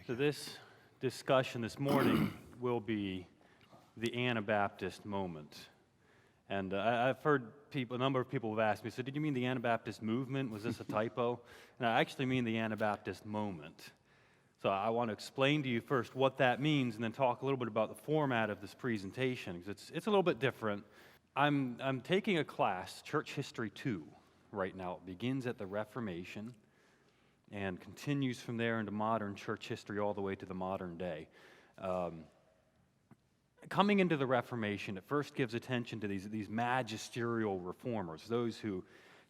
So this discussion this morning will be the Anabaptist moment. And I've heard a number of people have asked me, so did you mean the Anabaptist movement? Was this a typo? And I actually mean the Anabaptist moment. So I want to explain to you first what that means and then talk a little bit about the format of this presentation, because it's a little bit different. I'm taking a class, Church History 2, right now. It begins at the Reformation and continues from there into modern church history all the way to the modern day. Coming into the Reformation, it first gives attention to these magisterial reformers, those who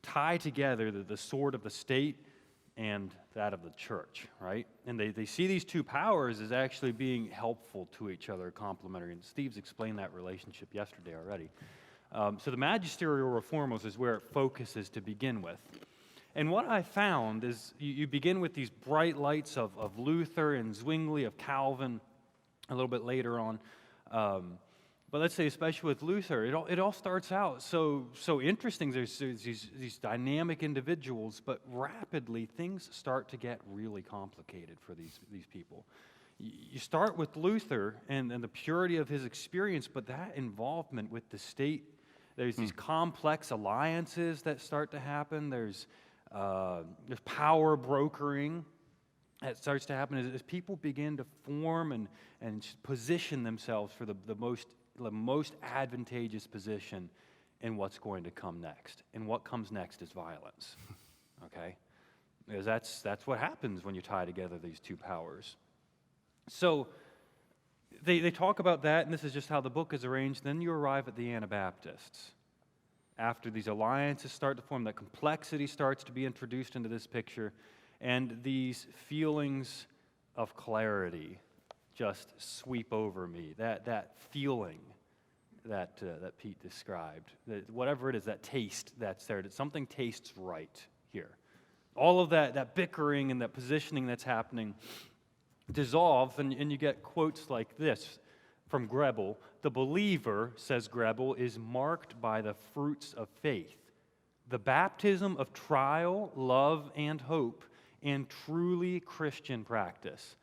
tie together the sword of the state and that of the church, right? And they see these two powers as actually being helpful to each other, complementary. And Steve's explained that relationship yesterday already. So the magisterial reformers is where it focuses to begin with. And what I found is you begin with these bright lights of Luther and Zwingli, of Calvin, a little bit later on. But let's say, especially with Luther, it all starts out so interesting. There's these dynamic individuals, but rapidly things start to get really complicated for these people. You start with Luther and the purity of his experience, but that involvement with the state, there's these complex alliances that start to happen. There's power brokering that starts to happen as people begin to form and position themselves for the most advantageous position in what's going to come next. And what comes next is violence, okay? Because that's what happens when you tie together these two powers. So they talk about that, and this is just how the book is arranged. Then you arrive at the Anabaptists. After these alliances start to form, that complexity starts to be introduced into this picture, and these feelings of clarity just sweep over me. That feeling that Pete described, that whatever it is, that taste that's there, that something tastes right here. All of that bickering and that positioning that's happening dissolves, and you get quotes like this from Grebel. The believer, says Grebel, is marked by the fruits of faith, the baptism of trial, love, and hope, and truly Christian practice.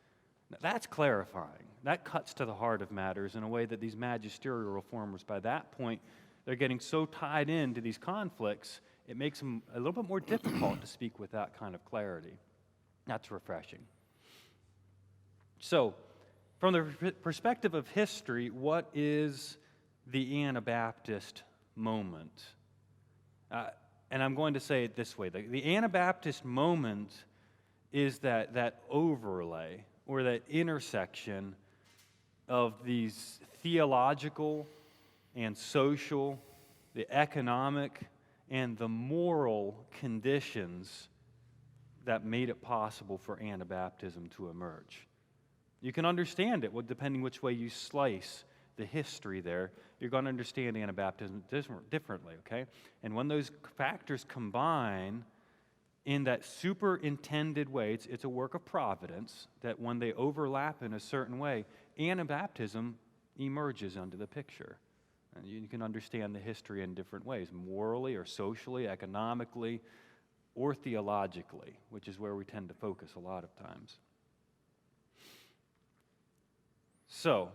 Now, that's clarifying. That cuts to the heart of matters in a way that these magisterial reformers, by that point, they're getting so tied into these conflicts, it makes them a little bit more difficult to speak with that kind of clarity. That's refreshing. So, from the perspective of history, what is the Anabaptist moment? And I'm going to say it this way. The Anabaptist moment is that overlay or that intersection of these theological and social, the economic, and the moral conditions that made it possible for Anabaptism to emerge. You can understand it, depending which way you slice the history there. You're going to understand Anabaptism differently, okay? And when those factors combine in that superintended way, it's a work of providence, that when they overlap in a certain way, Anabaptism emerges onto the picture. And you can understand the history in different ways, morally or socially, economically, or theologically, which is where we tend to focus a lot of times. So,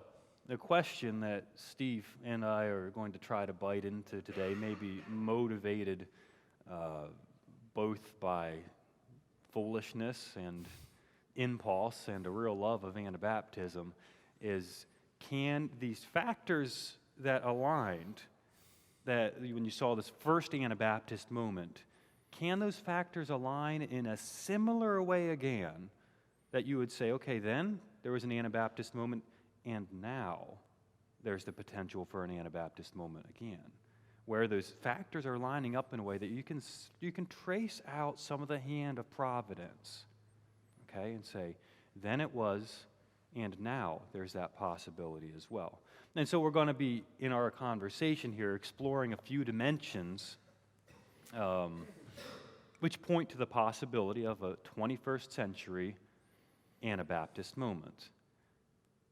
the question that Steve and I are going to try to bite into today may be motivated both by foolishness and impulse and a real love of Anabaptism, is can these factors that aligned, that when you saw this first Anabaptist moment, can those factors align in a similar way again that you would say, okay, then there was an Anabaptist moment, and now there's the potential for an Anabaptist moment again, where those factors are lining up in a way that you can trace out some of the hand of providence, okay, and say, then it was, and now there's that possibility as well. And so we're going to be, in our conversation here, exploring a few dimensions which point to the possibility of a 21st century Anabaptist moment,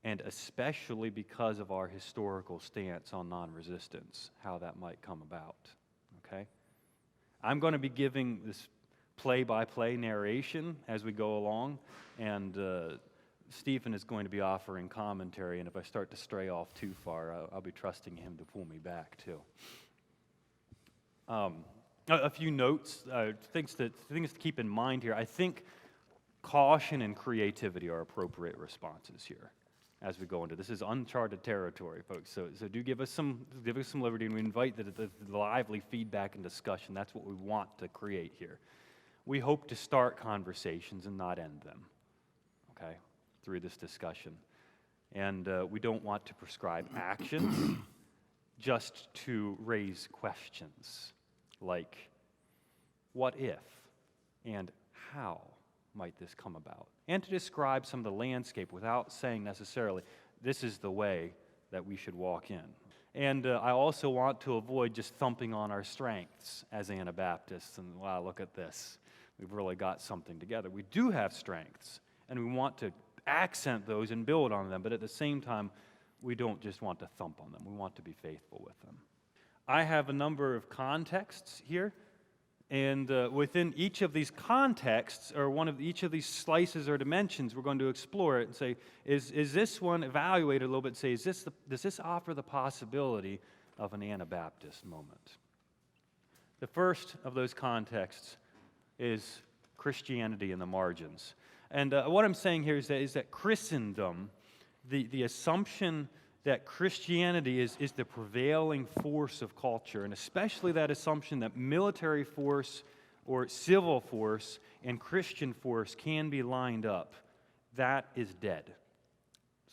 and especially because of our historical stance on non-resistance, how that might come about, okay? I'm going to be giving this play-by-play narration as we go along, and Stephen is going to be offering commentary, and if I start to stray off too far, I'll be trusting him to pull me back, too. A few notes, things to keep in mind here. I think caution and creativity are appropriate responses here as we go into this. Is uncharted territory, folks. So do give us some liberty, and we invite the lively feedback and discussion. That's what we want to create here. We hope to start conversations and not end them, okay, through this discussion. And we don't want to prescribe actions, just to raise questions like, what if and how might this come about? And to describe some of the landscape without saying necessarily, this is the way that we should walk in. And I also want to avoid just thumping on our strengths as Anabaptists and, wow, look at this. We've really got something together. We do have strengths, and we want to accent those and build on them, but at the same time, we don't just want to thump on them. We want to be faithful with them. I have a number of contexts here, and within each of these contexts, or each of these slices or dimensions, we're going to explore it and say, is this one evaluated a little bit and say, does this offer the possibility of an Anabaptist moment? The first of those contexts is Christianity in the margins. And what I'm saying here is that Christendom, the assumption that Christianity is the prevailing force of culture, and especially that assumption that military force or civil force and Christian force can be lined up, that is dead.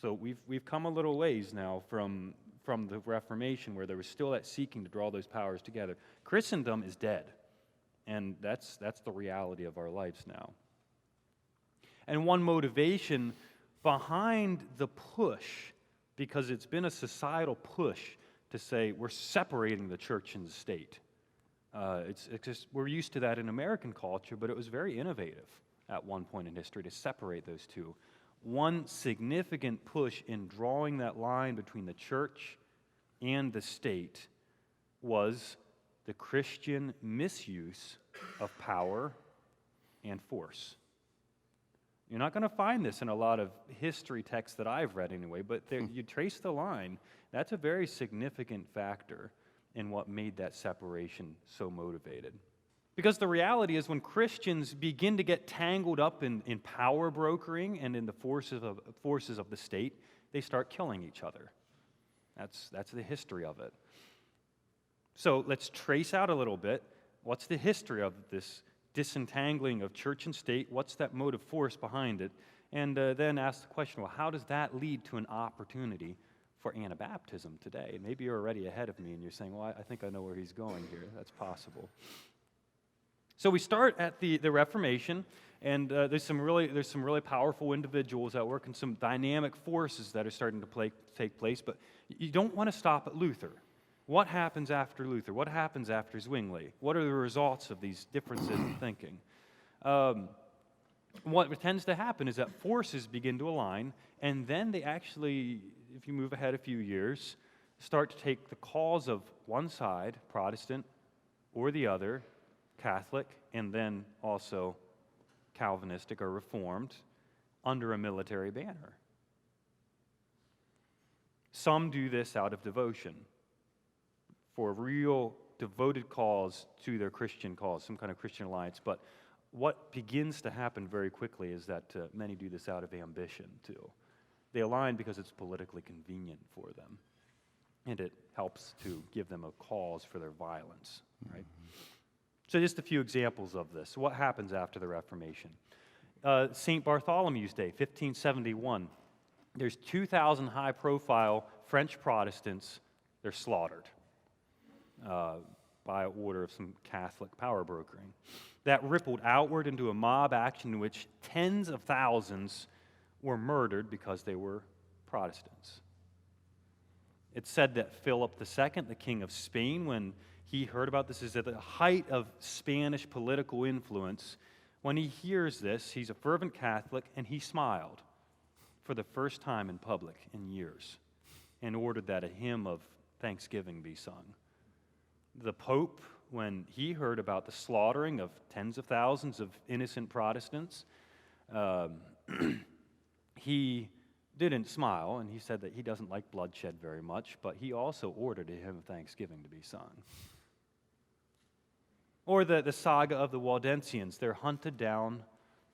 So we've come a little ways now from the Reformation, where there was still that seeking to draw those powers together. Christendom is dead, and that's the reality of our lives now. And one motivation behind the push, because it's been a societal push to say we're separating the church and the state. It's just, we're used to that in American culture, but it was very innovative at one point in history to separate those two. One significant push in drawing that line between the church and the state was the Christian misuse of power and force. You're not going to find this in a lot of history texts that I've read anyway, but you trace the line. That's a very significant factor in what made that separation so motivated. Because the reality is when Christians begin to get tangled up in power brokering and in the forces of the state, they start killing each other. That's the history of it. So let's trace out a little bit. What's the history of this disentangling of church and state? What's that motive force behind it? And then ask the question, well, how does that lead to an opportunity for Anabaptism today? And maybe you're already ahead of me and you're saying, well, I think I know where he's going here. That's possible. So we start at the Reformation, and there's some really powerful individuals at work and some dynamic forces that are starting to take place, but you don't want to stop at Luther. What happens after Luther? What happens after Zwingli? What are the results of these differences in thinking? What tends to happen is that forces begin to align, and then they actually, if you move ahead a few years, start to take the cause of one side, Protestant, or the other, Catholic, and then also Calvinistic or Reformed, under a military banner. Some do this out of devotion, for a real devoted cause to their Christian cause, some kind of Christian alliance. But what begins to happen very quickly is that many do this out of ambition, too. They align because it's politically convenient for them, and it helps to give them a cause for their violence, right? Mm-hmm. So just a few examples of this. What happens after the Reformation? St. Bartholomew's Day, 1571. There's 2,000 high-profile French Protestants. They're slaughtered by order of some Catholic power brokering. That rippled outward into a mob action in which tens of thousands were murdered because they were Protestants. It's said that Philip II, the King of Spain, when he heard about this, is at the height of Spanish political influence. When he hears this, he's a fervent Catholic, and he smiled for the first time in public in years and ordered that a hymn of thanksgiving be sung. The Pope, when he heard about the slaughtering of tens of thousands of innocent Protestants, he didn't smile, and he said that he doesn't like bloodshed very much, but he also ordered a hymn of thanksgiving to be sung. Or the saga of the Waldensians. They're hunted down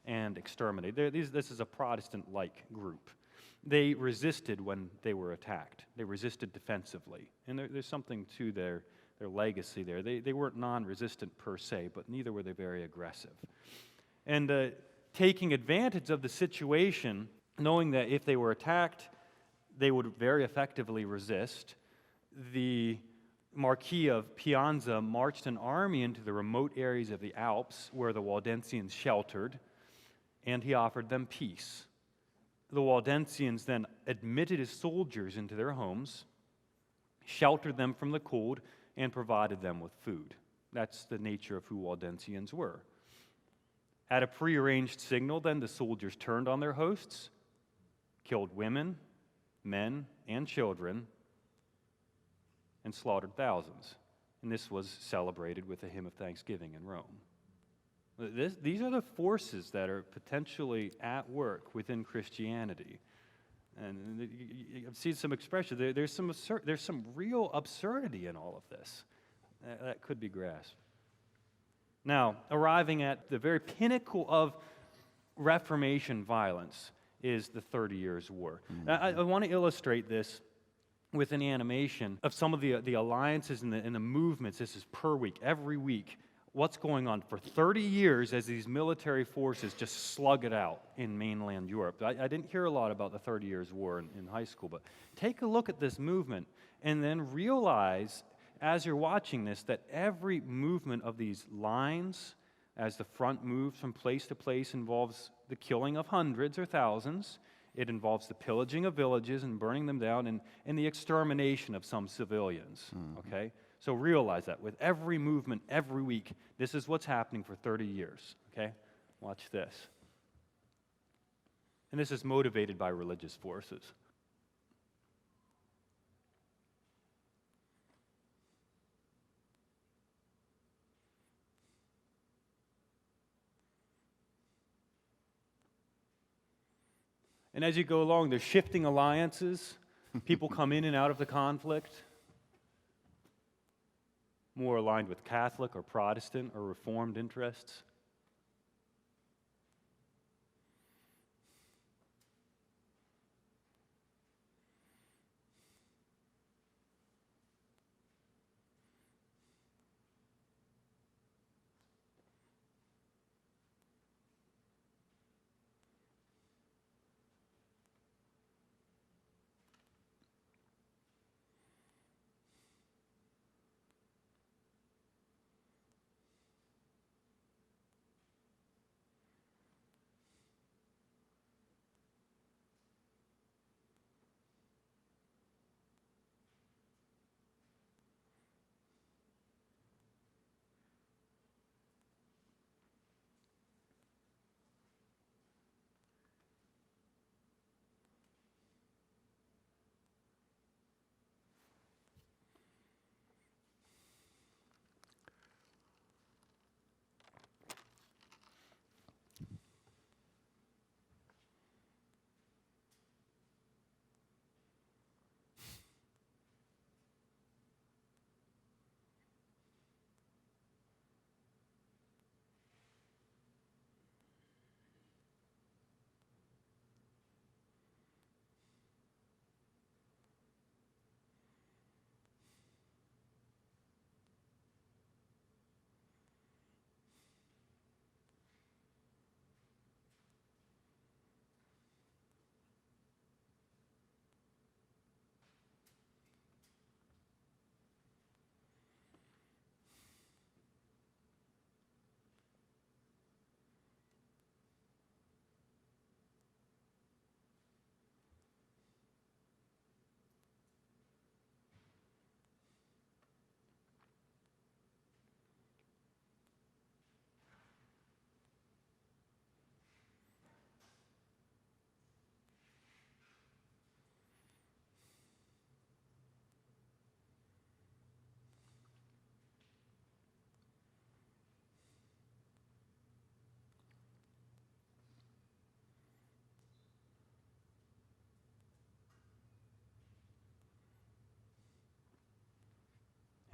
and exterminated. This is a Protestant-like group. They resisted when they were attacked. They resisted defensively. And there's something to their legacy there. They weren't non-resistant per se, but neither were they very aggressive. And taking advantage of the situation, knowing that if they were attacked, they would very effectively resist, the Marquis of Pianza marched an army into the remote areas of the Alps where the Waldensians sheltered, and he offered them peace. The Waldensians then admitted his soldiers into their homes, sheltered them from the cold, and provided them with food. That's the nature of who Waldensians were. At a prearranged signal, then, the soldiers turned on their hosts, killed women, men, and children, and slaughtered thousands. And this was celebrated with a hymn of thanksgiving in Rome. These are the forces that are potentially at work within Christianity. And I've seen some expression. There's some real absurdity in all of this that could be grasped. Now, arriving at the very pinnacle of Reformation violence is the 30 Years' War. I want to illustrate this with an animation of some of the alliances and the movements. This is per week, every week. What's going on for 30 years as these military forces just slug it out in mainland Europe. I didn't hear a lot about the 30 Years' War in high school, but take a look at this movement and then realize as you're watching this that every movement of these lines, as the front moves from place to place, involves the killing of hundreds or thousands. It involves the pillaging of villages and burning them down and the extermination of some civilians, okay? So realize that with every movement, every week, this is what's happening for 30 years, okay? Watch this. And this is motivated by religious forces. And as you go along, there's shifting alliances. People come in and out of the conflict, more aligned with Catholic or Protestant or Reformed interests.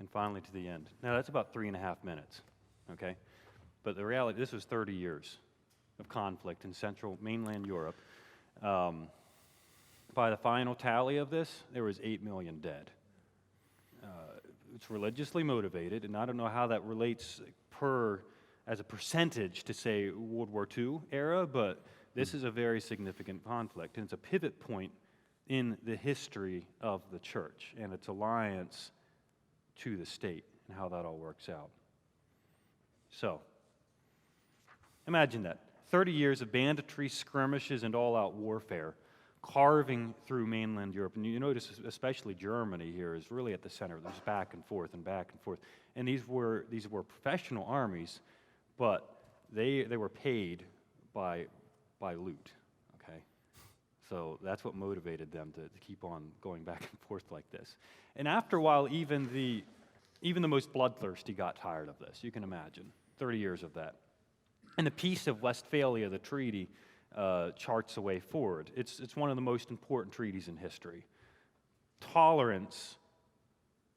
and finally to the end. Now, that's about 3.5 minutes, okay? But the reality, this was 30 years of conflict in central mainland Europe. By the final tally of this, there was 8 million dead. It's religiously motivated, and I don't know how that relates as a percentage to, say, World War II era, but this is a very significant conflict, and it's a pivot point in the history of the church and its alliance to the state and how that all works out. So, imagine that. 30 years of banditry, skirmishes, and all-out warfare carving through mainland Europe. And you notice especially Germany here is really at the center. There's back and forth and back and forth. And these were professional armies, but they were paid by loot, okay? So that's what motivated them to keep on going back and forth like this. And after a while, even the most bloodthirsty got tired of this. You can imagine, 30 years of that. And the Peace of Westphalia, the treaty, charts a way forward. It's one of the most important treaties in history. Tolerance,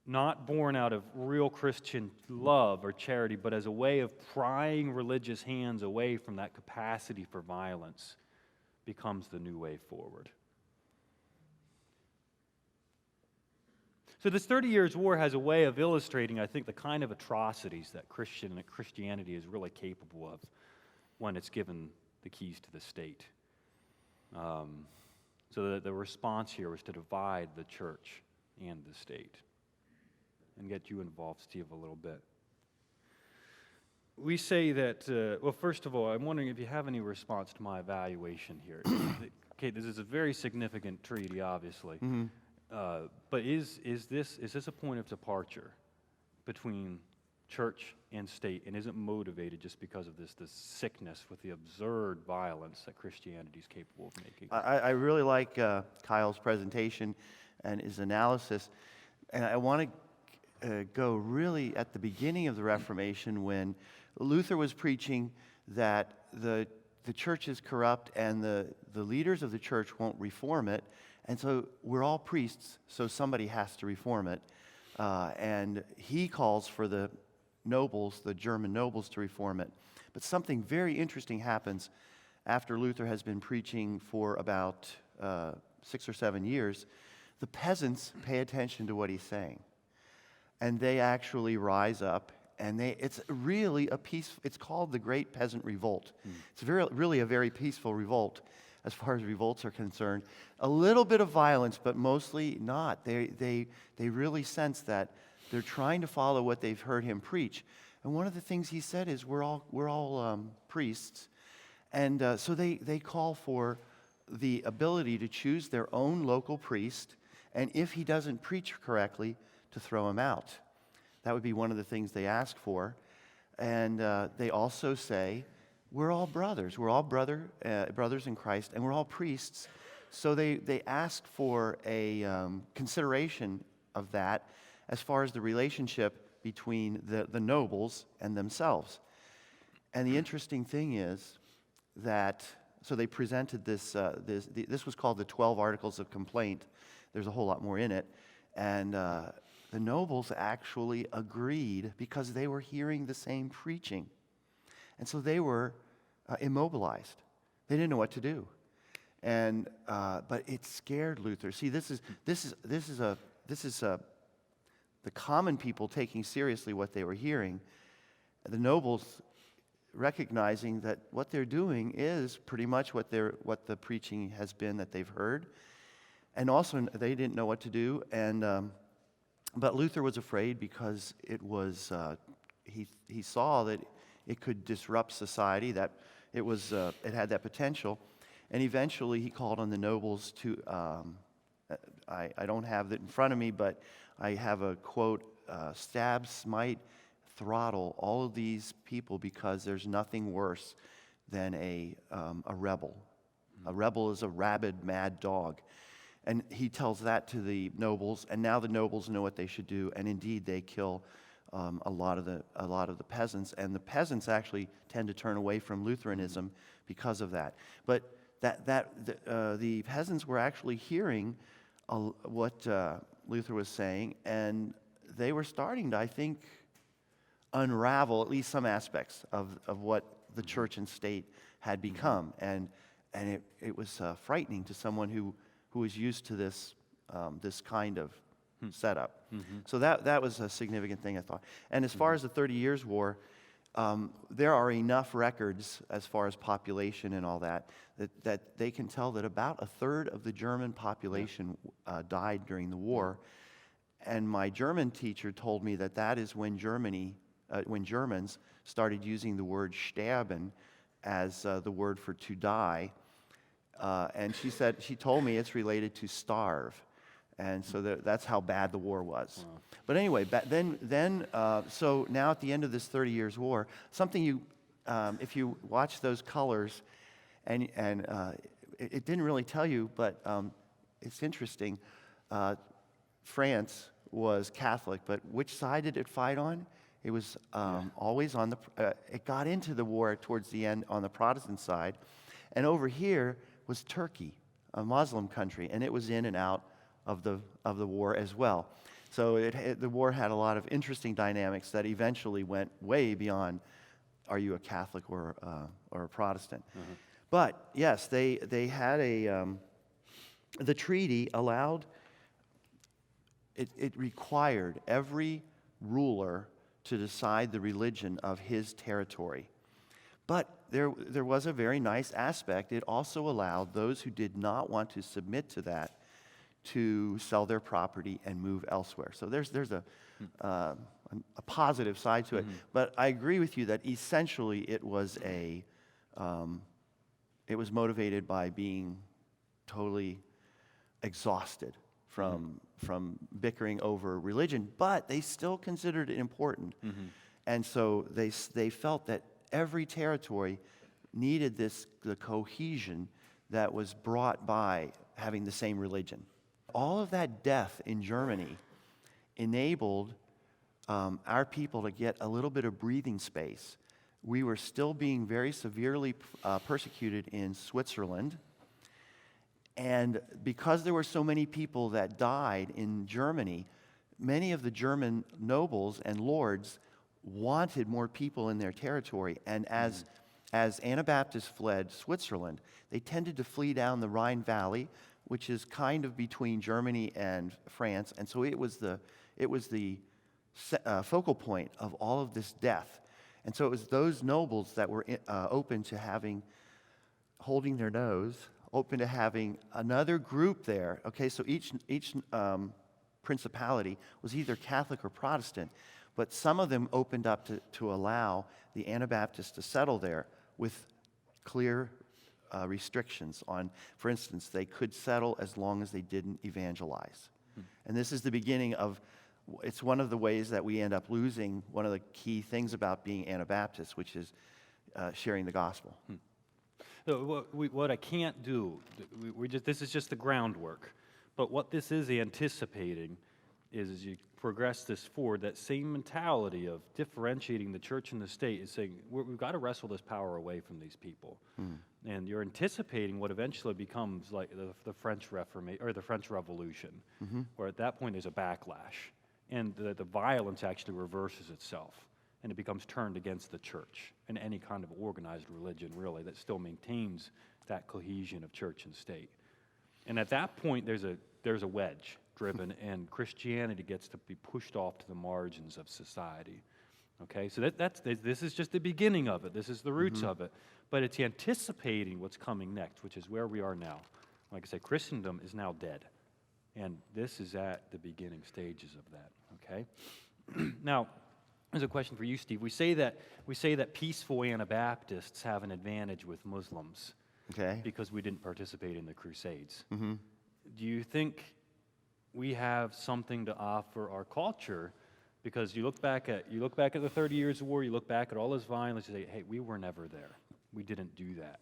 not born out of real Christian love or charity, but as a way of prying religious hands away from that capacity for violence, becomes the new way forward. So this 30 Years' War has a way of illustrating, I think, the kind of atrocities that Christianity is really capable of when it's given the keys to the state. So the response here was to divide the church and the state. And get you involved, Steve, a little bit. We say that, well, first of all, I'm wondering if you have any response to my evaluation here. Okay, this is a very significant treaty, obviously. Mm-hmm. But is this a point of departure between church and state, and isn't motivated just because of this sickness with the absurd violence that Christianity is capable of making? I really like Kyle's presentation and his analysis, and I want to go really at the beginning of the Reformation when Luther was preaching that the church is corrupt and the leaders of the church won't reform it, and so we're all priests, so somebody has to reform it, and he calls for the nobles, the German nobles, to reform it. But something very interesting happens after Luther has been preaching for about 6 or 7 years. The peasants pay attention to what he's saying, and they actually rise up, and it's really a it's called the Great Peasant Revolt. It's really a very peaceful revolt as far as revolts are concerned. A little bit of violence, but mostly not. They really sense that they're trying to follow what they've heard him preach. And one of the things he said is, we're all priests. And so they call for the ability to choose their own local priest, and if he doesn't preach correctly, to throw him out. That would be one of the things they ask for. And they also say, we're all brothers. We're all brothers in Christ, and we're all priests. So they ask for a consideration of that as far as the relationship between the nobles and themselves. And the interesting thing is that, so they presented this was called the 12 Articles of Complaint. There's a whole lot more in it. And the nobles actually agreed because they were hearing the same preaching. And so they were immobilized. They didn't know what to do. And but it scared Luther. See, this is the common people taking seriously what they were hearing, the nobles recognizing that what they're doing is pretty much what the preaching has been that they've heard, and also they didn't know what to do. And but Luther was afraid because it was he saw that it could disrupt society, that it had that potential, and eventually he called on the nobles to. I don't have it in front of me, but I have a quote, stab, smite, throttle all of these people because there's nothing worse than a rebel. A rebel is a rabid, mad dog. And he tells that to the nobles, and now the nobles know what they should do, and indeed they kill a lot of the peasants, and the peasants actually tend to turn away from Lutheranism because of that. But the peasants were actually hearing what Luther was saying, and they were starting to, I think, unravel at least some aspects of what the church and state had become. And it was frightening to someone who was used to this kind of setup. So that was a significant thing, I thought. And as far as the 30 Years' War, there are enough records as far as population and all that they can tell that about a third of the German population died during the war. And my German teacher told me that is when when Germans started using the word sterben as the word for to die. And she told me it's related to starve. And so that's how bad the war was. Wow. But anyway, so now at the end of this 30 Years' War, something if you watch those colors, and it didn't really tell you, but it's interesting. France was Catholic, but which side did it fight on? It was always on it got into the war towards the end on the Protestant side. And over here was Turkey, a Muslim country, and it was in and out of the war as well. So the war had a lot of interesting dynamics that eventually went way beyond, are you a Catholic or a Protestant? Mm-hmm. But yes, they had the treaty allowed, it required every ruler to decide the religion of his territory. But there was a very nice aspect. It also allowed those who did not want to submit to that to sell their property and move elsewhere. So there's a positive side to it. Mm-hmm. But I agree with you that essentially it was motivated by being totally exhausted from bickering over religion, but they still considered it important. Mm-hmm. And so they felt that every territory needed the cohesion that was brought by having the same religion. All of that death in Germany enabled our people to get a little bit of breathing space. We were still being very severely persecuted in Switzerland. And because there were so many people that died in Germany, many of the German nobles and lords wanted more people in their territory. And as Anabaptists fled Switzerland, they tended to flee down the Rhine Valley, which is kind of between Germany and France. And so it was the focal point of all of this death. And so it was those nobles that were open to holding their nose, open to having another group there. Okay, so each principality was either Catholic or Protestant, but some of them opened up to allow the Anabaptists to settle there with clear restrictions on, for instance, they could settle as long as they didn't evangelize. And this is the beginning of, it's one of the ways that we end up losing one of the key things about being Anabaptist, which is sharing the gospel. So what I can't do, this is just the groundwork, but what this is anticipating is as you progress this forward, that same mentality of differentiating the church and the state is saying, we've got to wrestle this power away from these people. And you're anticipating what eventually becomes like the French Reformation or the French Revolution, where at that point there's a backlash, and the violence actually reverses itself, and it becomes turned against the church and any kind of organized religion, really, that still maintains that cohesion of church and state. And at that point, there's a wedge driven, and Christianity gets to be pushed off to the margins of society. Okay, so this is just the beginning of it. This is the roots of it. But it's anticipating what's coming next, which is where we are now. Like I say, Christendom is now dead. And this is at the beginning stages of that, okay? Now, there's a question for you, Steve. We say that peaceful Anabaptists have an advantage with Muslims, okay, because we didn't participate in the Crusades. Do you think we have something to offer our culture? Because you look back at the 30 Years' War, you look back at all this violence, you say, hey, we were never there. We didn't do that.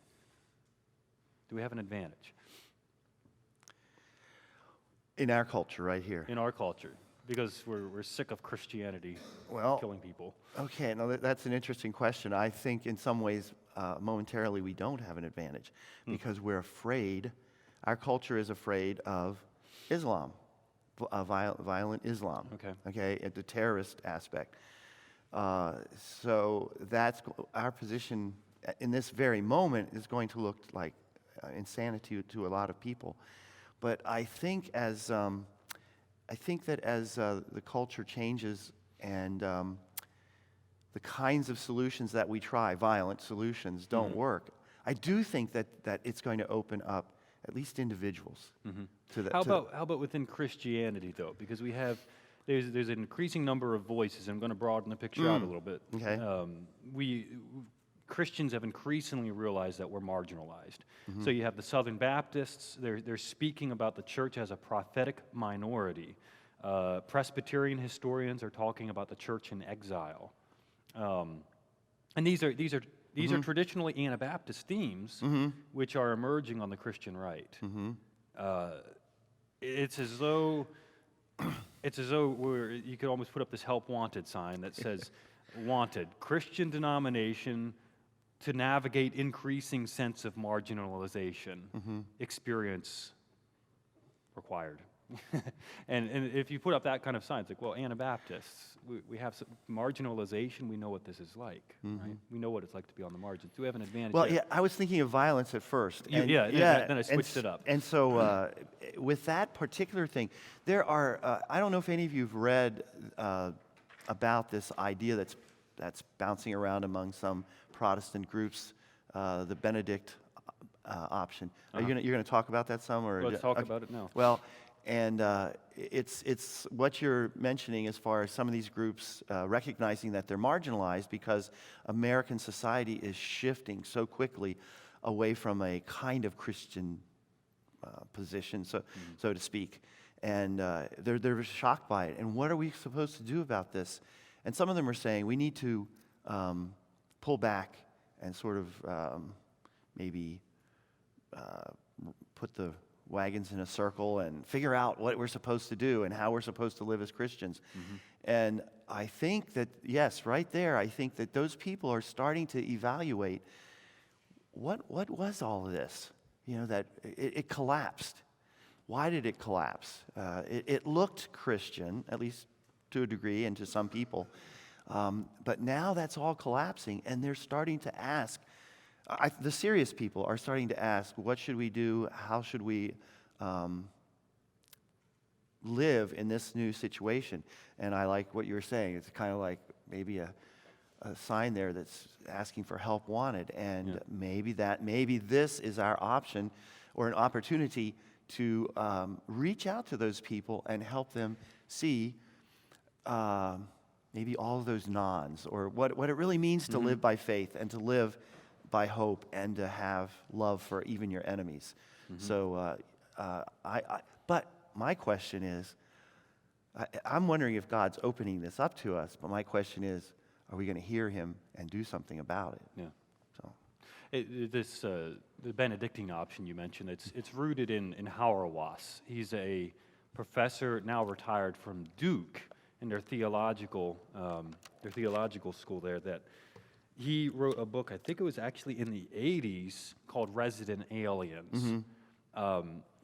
Do we have an advantage? In our culture, right here. In our culture, because we're sick of Christianity killing people. Okay, now that's an interesting question. I think in some ways, momentarily, we don't have an advantage because we're afraid. Our culture is afraid of Islam, violent Islam. Okay. Okay, at the terrorist aspect. So that's our position in this very moment is going to look like insanity to a lot of people. But I think as the culture changes and the kinds of solutions that we try, violent solutions, don't work, I do think that it's going to open up at least individuals to that. How about within Christianity, though? Because there's an increasing number of voices. I'm going to broaden the picture out a little bit. Okay. Christians have increasingly realized that we're marginalized. So you have the Southern Baptists. They're speaking about the church as a prophetic minority. Presbyterian historians are talking about the church in exile. And these are traditionally Anabaptist themes, which are emerging on the Christian right. It's as though you could almost put up this help wanted sign that says, "Wanted, Christian denomination to navigate increasing sense of marginalization, experience required." and if you put up that kind of sign, it's like, well, Anabaptists, we have some marginalization. We know what this is like, right? We know what it's like to be on the margins. Do we have an advantage? Well, there? yeah, I was thinking of violence at first. Then I switched it up. And so with that particular thing, there are, I don't know if any of you have read about this idea that's bouncing around among some Protestant groups, the Benedict option. You're going to talk about that some? Or Let's talk about it now. Well, and it's what you're mentioning as far as some of these groups recognizing that they're marginalized because American society is shifting so quickly away from a kind of Christian position, so to speak. And they're shocked by it. And what are we supposed to do about this? And some of them are saying we need to pull back and sort of maybe put the wagons in a circle and figure out what we're supposed to do and how we're supposed to live as Christians. And I think that, yes, right there, I think that those people are starting to evaluate what was all of this? You know, that it collapsed. Why did it collapse? It looked Christian, at least to a degree and to some people. But now that's all collapsing, and they're starting to ask, the serious people are starting to ask, what should we do? How should we live in this new situation? And I like what you were saying. It's kind of like maybe a sign there that's asking for help wanted. And maybe this is our option or an opportunity to reach out to those people and help them see maybe all of those nons, or what it really means to live by faith and to live by hope and to have love for even your enemies. So, but my question is, I'm wondering if God's opening this up to us, but my question is, are we going to hear him and do something about it? Yeah. So, The Benedictine option you mentioned, it's rooted in Hauerwas. He's a professor now retired from Duke in their theological school there. That he wrote a book, I think it was actually in the 80s, called Resident Aliens.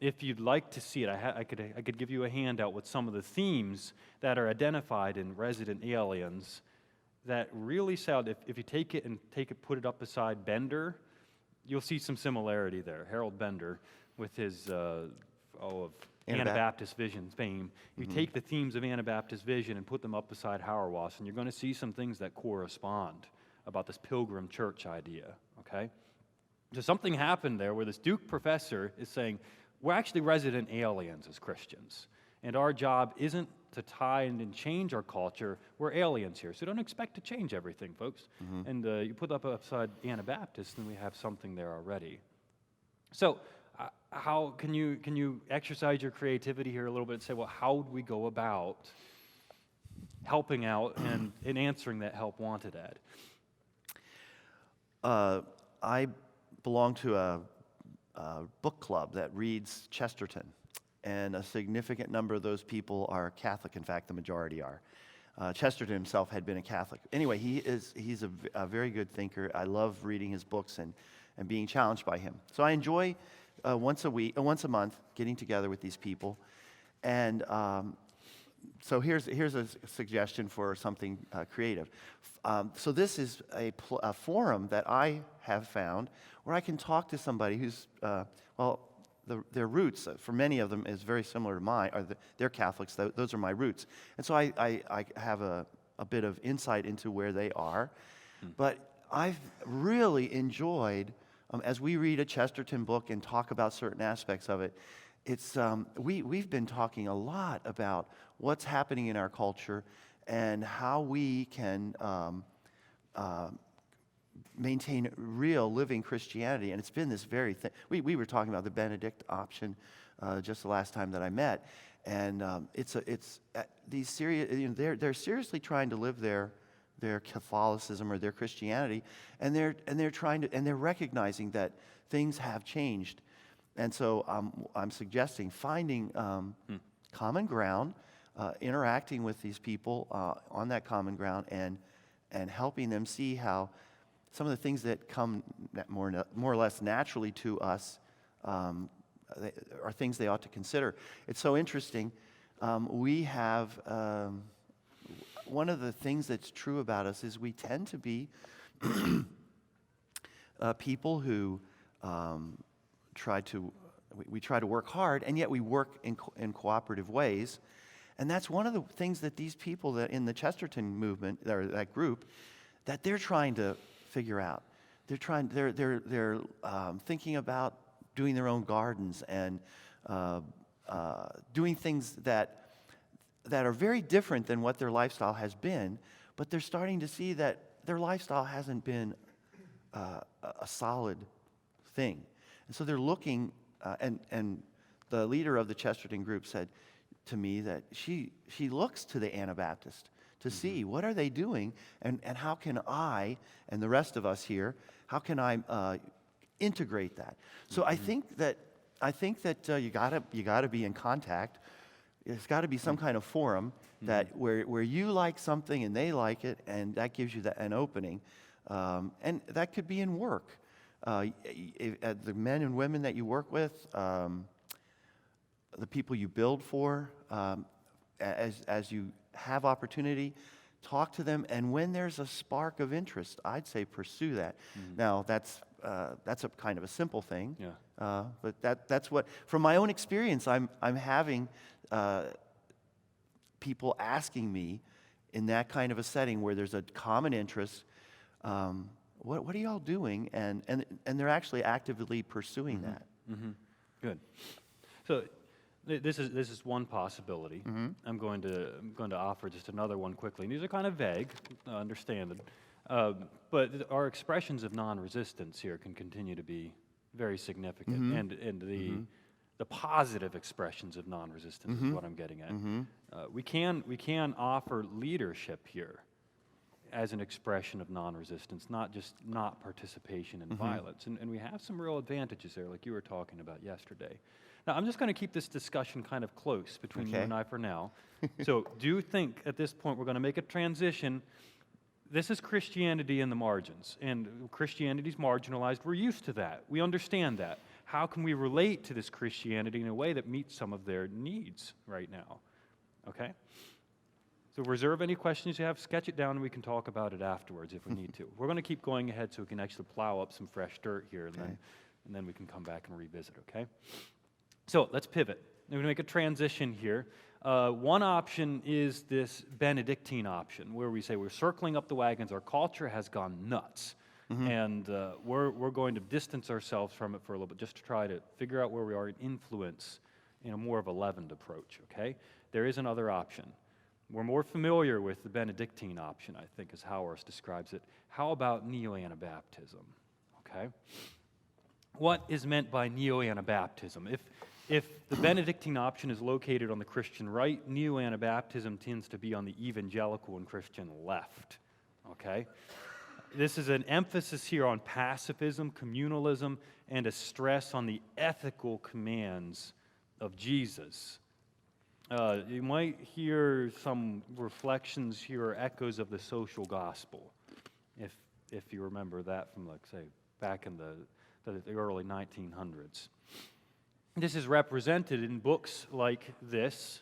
If you'd like to see it, I could give you a handout with some of the themes that are identified in Resident Aliens that really sound, if you take it, put it up beside Bender, you'll see some similarity there. Harold Bender with his of Anabaptist vision fame. You take the themes of Anabaptist vision and put them up beside Hauerwas, and you're going to see some things that correspond about this pilgrim church idea, okay? So something happened there where this Duke professor is saying, we're actually resident aliens as Christians, and our job isn't to tie and change our culture. We're aliens here, so don't expect to change everything, folks. And you put that up upside Anabaptist, and we have something there already. So how can you exercise your creativity here a little bit and say, well, how would we go about helping out and answering that help wanted ad? I belong to a book club that reads Chesterton, and a significant number of those people are Catholic. In fact, the majority are. Chesterton himself had been a Catholic. Anyway, he's a very good thinker. I love reading his books and being challenged by him. So I enjoy once a month getting together with these people And so here's a suggestion for something creative. So this is a forum that I have found where I can talk to somebody who's, their roots, for many of them, is very similar to mine. They're Catholics, those are my roots. And so I have a bit of insight into where they are. But I've really enjoyed, as we read a Chesterton book and talk about certain aspects of it, we've been talking a lot about what's happening in our culture and how we can maintain real living Christianity. And it's been this very thing. We were talking about the Benedict option just the last time that I met, and these serious. They're seriously trying to live their Catholicism or their Christianity, and they're recognizing that things have changed. And so I'm suggesting finding common ground, interacting with these people on that common ground, and helping them see how some of the things that come more or less naturally to us are things they ought to consider. It's so interesting. We have one of the things that's true about us is we tend to be people who try to work hard, and yet we work in cooperative ways. And that's one of the things that these people that in the Chesterton movement, or that group, that they're trying to figure out. They're thinking about doing their own gardens and doing things that are very different than what their lifestyle has been, but they're starting to see that their lifestyle hasn't been a solid thing. And so they're looking, and the leader of the Chesterton group said to me that she looks to the Anabaptist to see what are they doing, and how can I and the rest of us here, how can I integrate that? So I think that you gotta be in contact. There's got to be some kind of forum that where you like something and they like it, and that gives you an opening, and that could be in work. The men and women that you work with, the people you build for, as you have opportunity, talk to them, and when there's a spark of interest, I'd say pursue that. Now that's a kind of a simple thing, but that's what, from my own experience, I'm having people asking me in that kind of a setting where there's a common interest. What are y'all doing? And they're actually actively pursuing that. Good. So this is one possibility. I'm going to offer just another one quickly. And these are kind of vague, understand it, but our expressions of non-resistance here can continue to be very significant, and the positive expressions of non-resistance is what I'm getting at. We can offer leadership here as an expression of non-resistance, not just not participation in violence. And we have some real advantages there, like you were talking about yesterday. Now, I'm just going to keep this discussion kind of close between you and I for now. So do think at this point we're going to make a transition. This is Christianity in the margins, and Christianity's marginalized. We're used to that. We understand that. How can we relate to this Christianity in a way that meets some of their needs right now? Okay? So reserve any questions you have, sketch it down, and we can talk about it afterwards if we need to. We're going to keep going ahead so we can actually plow up some fresh dirt here, and then we can come back and revisit, okay? So let's pivot. We're going to make a transition here. One option is this Benedictine option, where we say we're circling up the wagons, our culture has gone nuts, and we're going to distance ourselves from it for a little bit, just to try to figure out where we are in influence in a more of a leavened approach, okay? There is another option. We're more familiar with the Benedictine option, I think, as Howard describes it. How about Neo-Anabaptism, okay? What is meant by Neo-Anabaptism? If the Benedictine option is located on the Christian right, Neo-Anabaptism tends to be on the evangelical and Christian left, okay? This is an emphasis here on pacifism, communalism, and a stress on the ethical commands of Jesus. You might hear some reflections here or echoes of the social gospel, if you remember that from, like, say, back in the early 1900s. This is represented in books like this,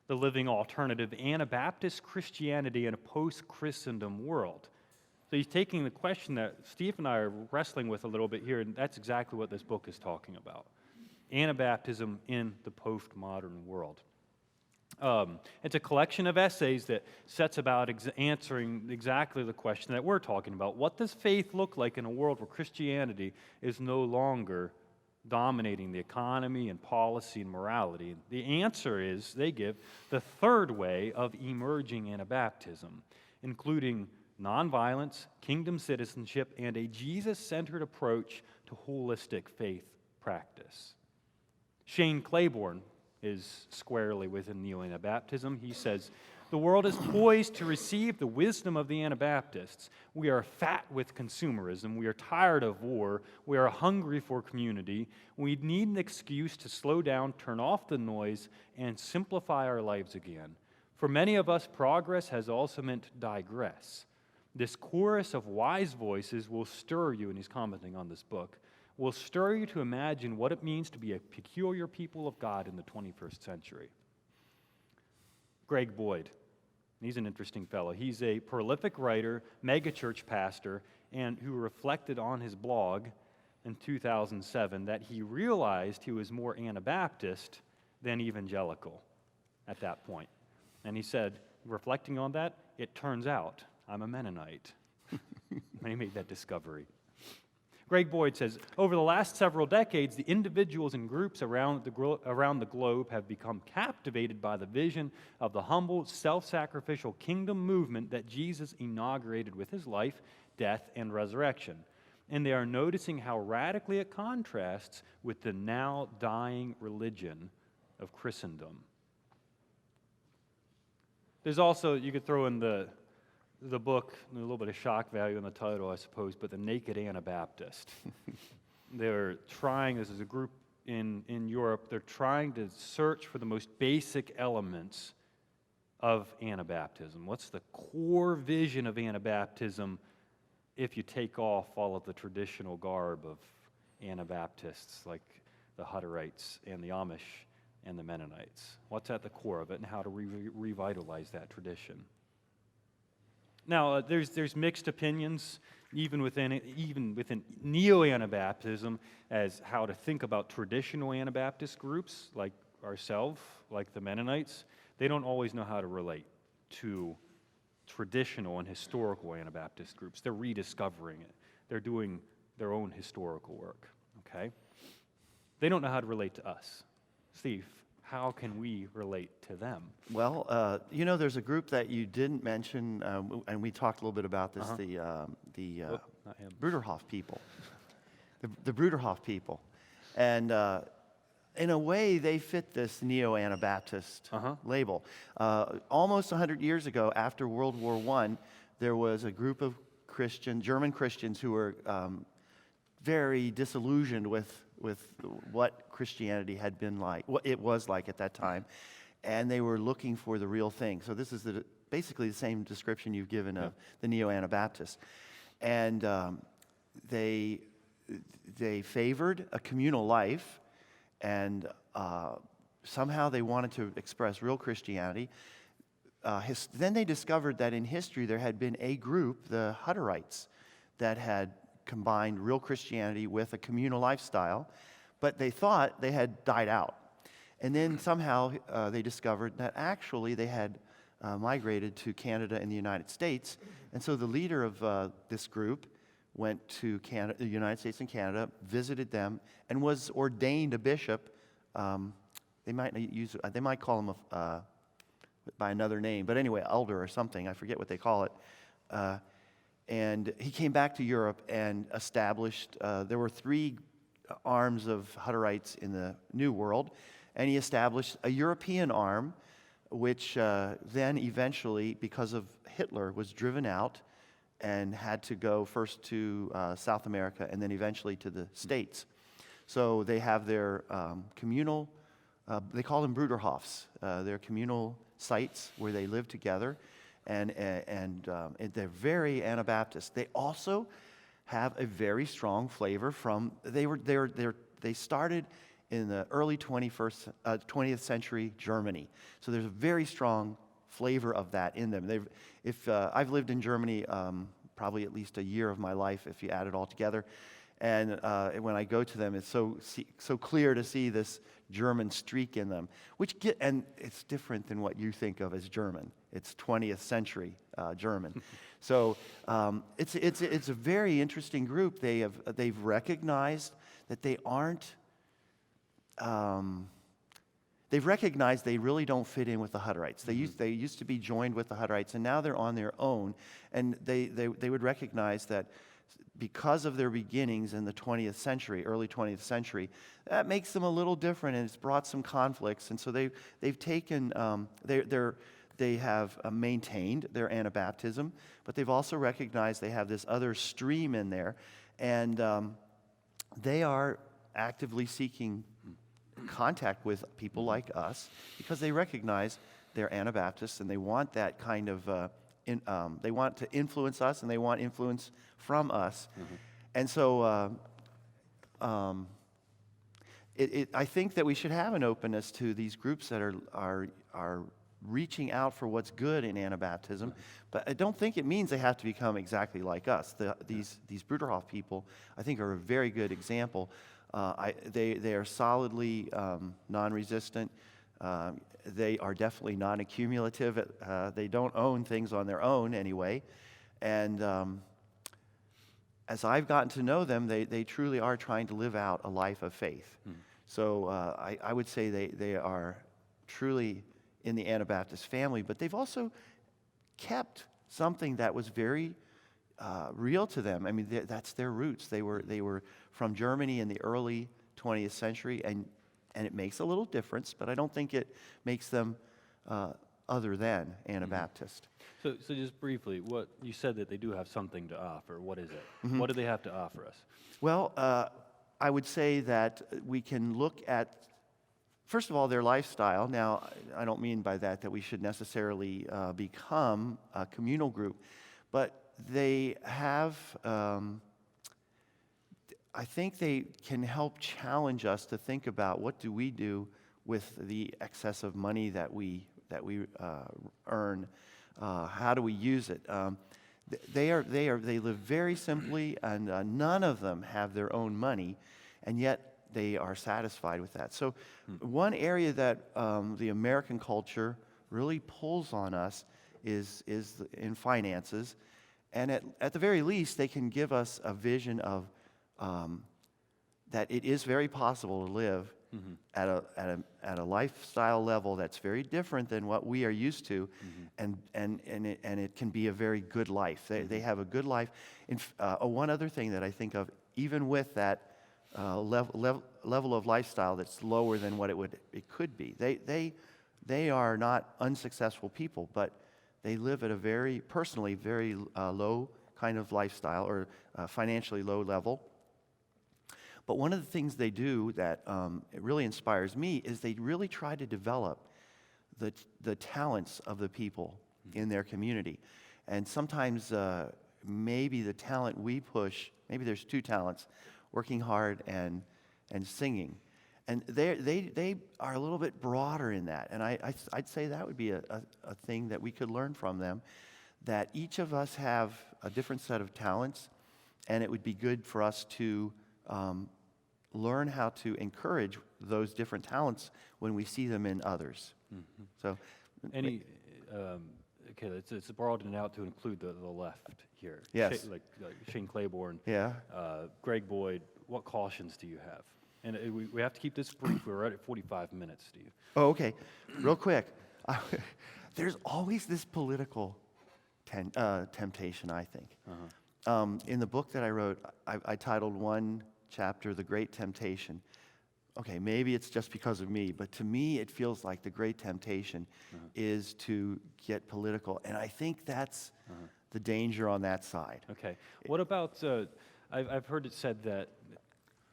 The Living Alternative, Anabaptist Christianity in a Post-Christendom World. So he's taking the question that Steve and I are wrestling with a little bit here, and that's exactly what this book is talking about. Anabaptism in the postmodern world. It's a collection of essays that sets about answering exactly the question that we're talking about. What does faith look like in a world where Christianity is no longer dominating the economy and policy and morality? The answer is, they give, the third way of emerging Anabaptism, including nonviolence, kingdom citizenship, and a Jesus-centered approach to holistic faith practice. Shane Claiborne is squarely within Neo-Anabaptism. He says, the world is poised to receive the wisdom of the Anabaptists. We are fat with consumerism. We are tired of war. We are hungry for community. We need an excuse to slow down, turn off the noise, and simplify our lives again. For many of us, progress has also meant to digress. This chorus of wise voices will stir you, and he's commenting on this book, will stir you to imagine what it means to be a peculiar people of God in the 21st century. Greg Boyd, he's an interesting fellow. He's a prolific writer, megachurch pastor, and who reflected on his blog in 2007 that he realized he was more Anabaptist than evangelical at that point. And he said, reflecting on that, it turns out I'm a Mennonite. And he made that discovery. Greg Boyd says, over the last several decades, the individuals and groups around the globe have become captivated by the vision of the humble, self-sacrificial kingdom movement that Jesus inaugurated with his life, death, and resurrection. And they are noticing how radically it contrasts with the now dying religion of Christendom. There's also, you could throw in the book, a little bit of shock value in the title, I suppose, but The Naked Anabaptist. They're trying, this is a group in Europe, they're trying to search for the most basic elements of Anabaptism. What's the core vision of Anabaptism if you take off all of the traditional garb of Anabaptists like the Hutterites and the Amish and the Mennonites? What's at the core of it, and how to revitalize that tradition? Now, there's mixed opinions, even within Neo-Anabaptism, as how to think about traditional Anabaptist groups like ourselves, like the Mennonites. They don't always know how to relate to traditional and historical Anabaptist groups. They're rediscovering it. They're doing their own historical work, okay? They don't know how to relate to us. Steve, how can we relate to them? Well, there's a group that you didn't mention, and we talked a little bit about this, the Bruderhof people. The Bruderhof people. And in a way, they fit this Neo-Anabaptist label. Almost 100 years ago, after World War I, there was a group of German Christians who were very disillusioned with what Christianity had been like, what it was like at that time, and they were looking for the real thing. So this is basically the same description you've given of the Neo-Anabaptists. And they favored a communal life, and somehow they wanted to express real Christianity. Then they discovered that in history there had been a group, the Hutterites, that had combined real Christianity with a communal lifestyle, but they thought they had died out. And then somehow they discovered that actually they had migrated to Canada and the United States. And so the leader of this group went to Canada, the United States and Canada, visited them, and was ordained a bishop. They might call him by another name, but anyway, elder or something. I forget what they call it. And he came back to Europe and established, there were three arms of Hutterites in the New World, and he established a European arm, which then eventually, because of Hitler, was driven out and had to go first to South America and then eventually to the States. So they have their communal, they call them Bruderhofs, their communal sites where they live together. And they're very Anabaptist. They also have a very strong flavor from, they started in the early 20th century Germany. So there's a very strong flavor of that in them. I've lived in Germany probably at least a year of my life, if you add it all together. And when I go to them, it's so clear to see this German streak in them, and it's different than what you think of as German. It's 20th century German. So it's a very interesting group. They've recognized that they aren't. They've recognized they really don't fit in with the Hutterites. They used to be joined with the Hutterites, and now they're on their own. And they would recognize that because of their beginnings in the 20th century, early 20th century, that makes them a little different, and it's brought some conflicts. And so they've taken they have maintained their Anabaptism, but they've also recognized they have this other stream in there, and they are actively seeking contact with people like us because they recognize they're Anabaptists and they want that kind of they want to influence us and they want influence from us. And so I think that we should have an openness to these groups that are reaching out for what's good in Anabaptism, but I don't think it means they have to become exactly like us. These Bruderhof people, I think, are a very good example. They are solidly non-resistant. They are definitely non-accumulative. They don't own things on their own anyway. And as I've gotten to know them, they truly are trying to live out a life of faith. So I would say they are truly in the Anabaptist family, but they've also kept something that was very real to them. I mean, that's their roots. They were from Germany in the early 20th century, and it makes a little difference, but I don't think it makes them other than Anabaptist. So just briefly, what you said that they do have something to offer. What is it? What do they have to offer us? Well, I would say that we can look at, first of all, their lifestyle. Now, I don't mean by that we should necessarily become a communal group, but they have, I think they can help challenge us to think about what do we do with the excess of money that we earn. How do we use it? They live very simply, and none of them have their own money, and yet they are satisfied with that. So one area that the American culture really pulls on us is in finances. And at the very least, they can give us a vision of that it is very possible to live at a lifestyle level that's very different than what we are used to, and it can be a very good life. They have a good life. One other thing that I think of, even with that level of lifestyle that's lower than what it could be, they are not unsuccessful people, but they live at a very low kind of lifestyle, or financially low level. But one of the things they do that it really inspires me is they really try to develop the talents of the people in their community. And sometimes maybe the talent we push, maybe there's two talents, working hard and singing. And they are a little bit broader in that. And I'd say that would be a thing that we could learn from them, that each of us have a different set of talents, and it would be good for us to learn how to encourage those different talents when we see them in others. So, okay, it's broadened out to include the left here. Yes. Like Shane Claiborne. Yeah. Greg Boyd. What cautions do you have? And we have to keep this brief. We're right at 45 minutes, Steve. Oh, okay. Real quick. There's always this political temptation, I think. In the book that I wrote, I titled one chapter, The Great Temptation. Okay, maybe it's just because of me, but to me it feels like the great temptation is to get political. And I think that's the danger on that side. Okay. What about, I've heard it said that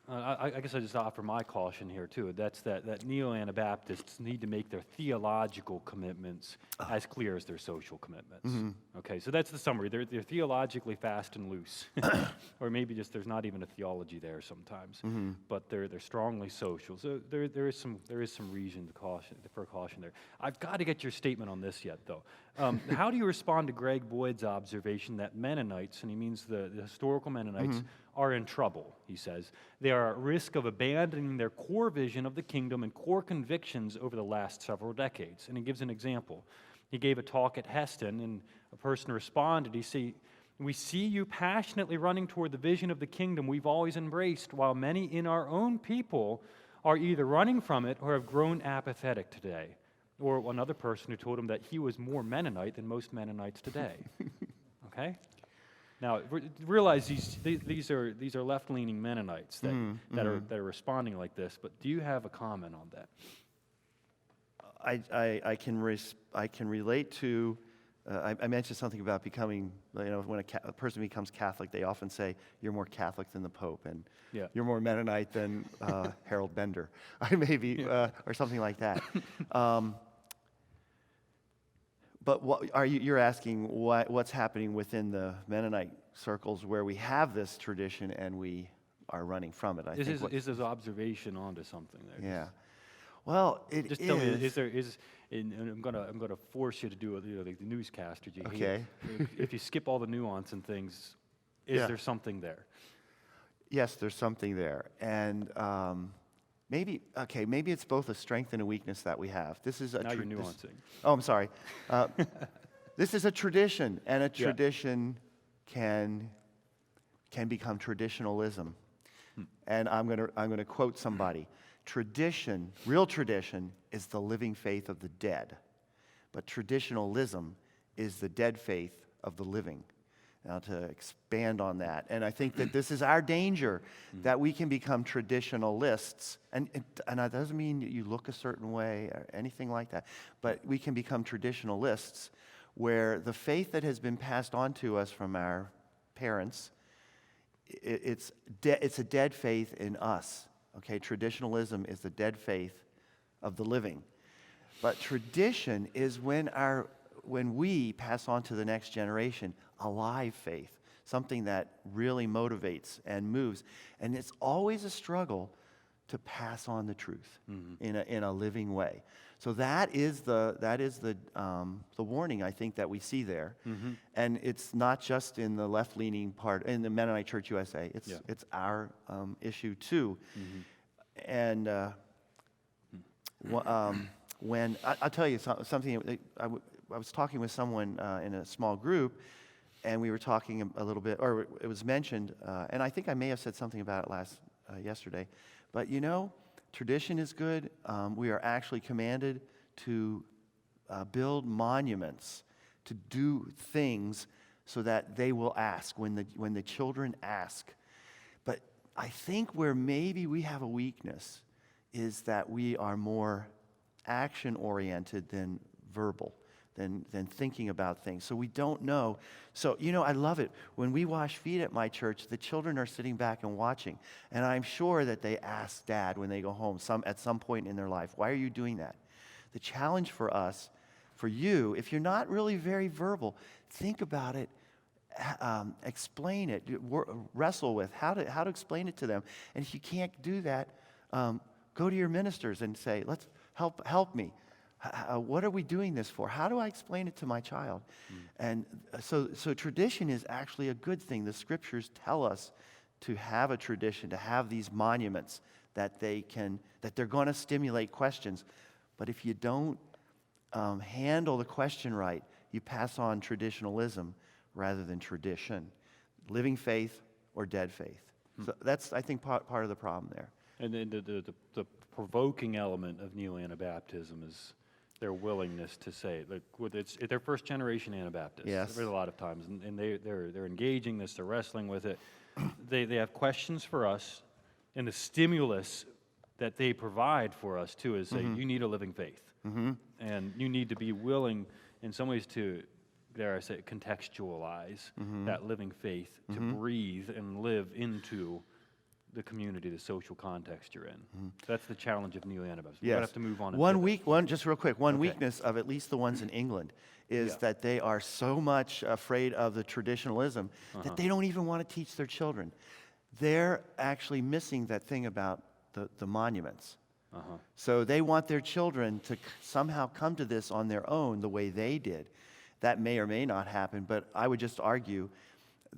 I guess I just offer my caution here too. That's that Neo-Anabaptists need to make their theological commitments as clear as their social commitments. Okay, so that's the summary. They're theologically fast and loose, or maybe just there's not even a theology there sometimes. But they're strongly social. So there is some reason for caution there. I've got to get your statement on this yet though. How do you respond to Greg Boyd's observation that Mennonites, and he means the historical Mennonites, are in trouble, he says. They are at risk of abandoning their core vision of the kingdom and core convictions over the last several decades. And he gives an example. He gave a talk at Heston, and a person responded. He said, "We see you passionately running toward the vision of the kingdom we've always embraced, while many in our own people are either running from it or have grown apathetic today." Or another person who told him that he was more Mennonite than most Mennonites today. Okay? Now, realize these are left-leaning Mennonites that are responding like this. But do you have a comment on that? I can relate to. I mentioned something about becoming. When a person becomes Catholic, they often say, "You're more Catholic than the Pope," and "You're more Mennonite than Harold Bender," or something like that. But you're asking what's happening within the Mennonite circles where we have this tradition and we are running from it? Is his observation onto something there? Yeah. Well, it just tell me, and I'm gonna force you to do the newscaster. Okay. If you skip all the nuance and things, is there something there? Yes, there's something there, and maybe it's both a strength and a weakness that we have. This is now you're nuancing. I'm sorry. This is a tradition, and a tradition can become traditionalism. And I'm gonna quote somebody. Tradition, real tradition, is the living faith of the dead, but traditionalism is the dead faith of the living. Now, to expand on that, and I think that this is our danger, that we can become traditionalists, and that doesn't mean that you look a certain way or anything like that, but we can become traditionalists where the faith that has been passed on to us from our parents, it's a dead faith in us. Okay, traditionalism is the dead faith of the living. But tradition is when we pass on to the next generation a live faith, something that really motivates and moves. And it's always a struggle to pass on the truth in a living way. So that is the warning, I think, that we see there. And it's not just in the left-leaning part in the Mennonite Church USA. It's our issue too. And when I'll tell you something, I was talking with someone in a small group, and we were talking a little bit, or it was mentioned, and I think I may have said something about it yesterday. But tradition is good. We are actually commanded to build monuments, to do things so that they will ask when the children ask. But I think where maybe we have a weakness is that we are more action-oriented than verbal, than thinking about things. So we don't know. So, I love it. When we wash feet at my church, the children are sitting back and watching. And I'm sure that they ask Dad when they go home at some point in their life, "Why are you doing that?" The challenge for us, for you, if you're not really very verbal, think about it, explain it, wrestle with how to explain it to them. And if you can't do that, go to your ministers and say, "Let's help me. What are we doing this for? How do I explain it to my child?" And so tradition is actually a good thing. The scriptures tell us to have a tradition, to have these monuments that they're going to stimulate questions. But if you don't handle the question right, you pass on traditionalism rather than tradition, living faith or dead faith. So that's, I think, part of the problem there. And then the provoking element of Neo-Anabaptism is their willingness to say, they're first generation Anabaptists. Yes. A lot of times, and they're engaging this, they're wrestling with it. They have questions for us, and the stimulus that they provide for us too is say, you need a living faith, and you need to be willing, in some ways, to, dare I say, contextualize that living faith to breathe and live into the community, the social context you're in. That's the challenge of Neo-Anabaptism. We're Yes. going to have to move on. Just real quick, one Okay. weakness of at least the ones in England is Yeah. that they are so much afraid of the traditionalism that they don't even want to teach their children. They're actually missing that thing about the monuments. So they want their children to somehow come to this on their own the way they did. That may or may not happen, but I would just argue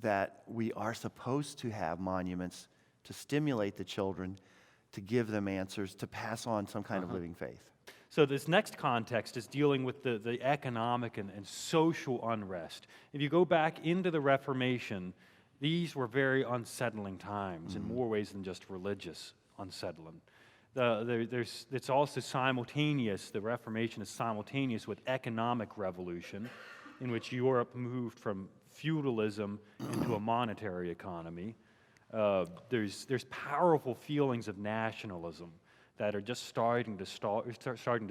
that we are supposed to have monuments to stimulate the children, to give them answers, to pass on some kind of living faith. So this next context is dealing with the economic and social unrest. If you go back into the Reformation, these were very unsettling times in more ways than just religious unsettling. It's also simultaneous, the Reformation is simultaneous with economic revolution, in which Europe moved from feudalism into a monetary economy. There's powerful feelings of nationalism that are just starting to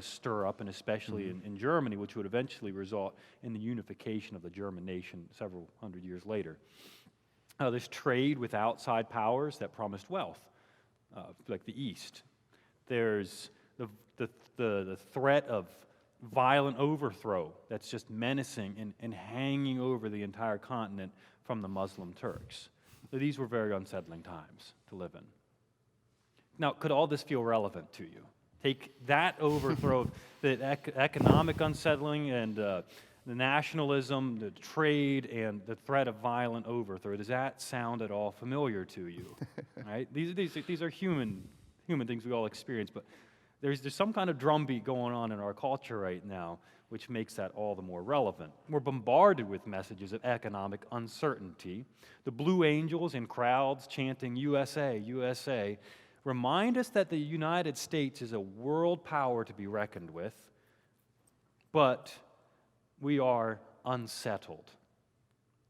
stir up, and especially in Germany, which would eventually result in the unification of the German nation several hundred years later. There's trade with outside powers that promised wealth, like the East. There's the threat of violent overthrow that's just menacing and hanging over the entire continent from the Muslim Turks. So these were very unsettling times to live in. Now, could all this feel relevant to you? Take that overthrow, the economic unsettling and the nationalism, the trade, and the threat of violent overthrow. Does that sound at all familiar to you? Right? These are human things we all experience, but there's some kind of drumbeat going on in our culture right now, which makes that all the more relevant. We're bombarded with messages of economic uncertainty. The Blue Angels in crowds chanting USA, USA, remind us that the United States is a world power to be reckoned with, but we are unsettled.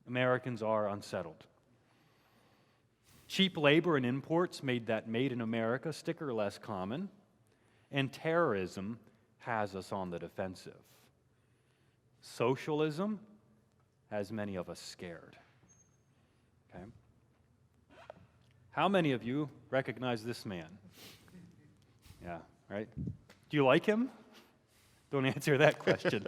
Americans are unsettled. Cheap labor and imports made that Made in America sticker less common, and terrorism has us on the defensive. Socialism has many of us scared. Okay? How many of you recognize this man? Yeah, right? Do you like him? Don't answer that question.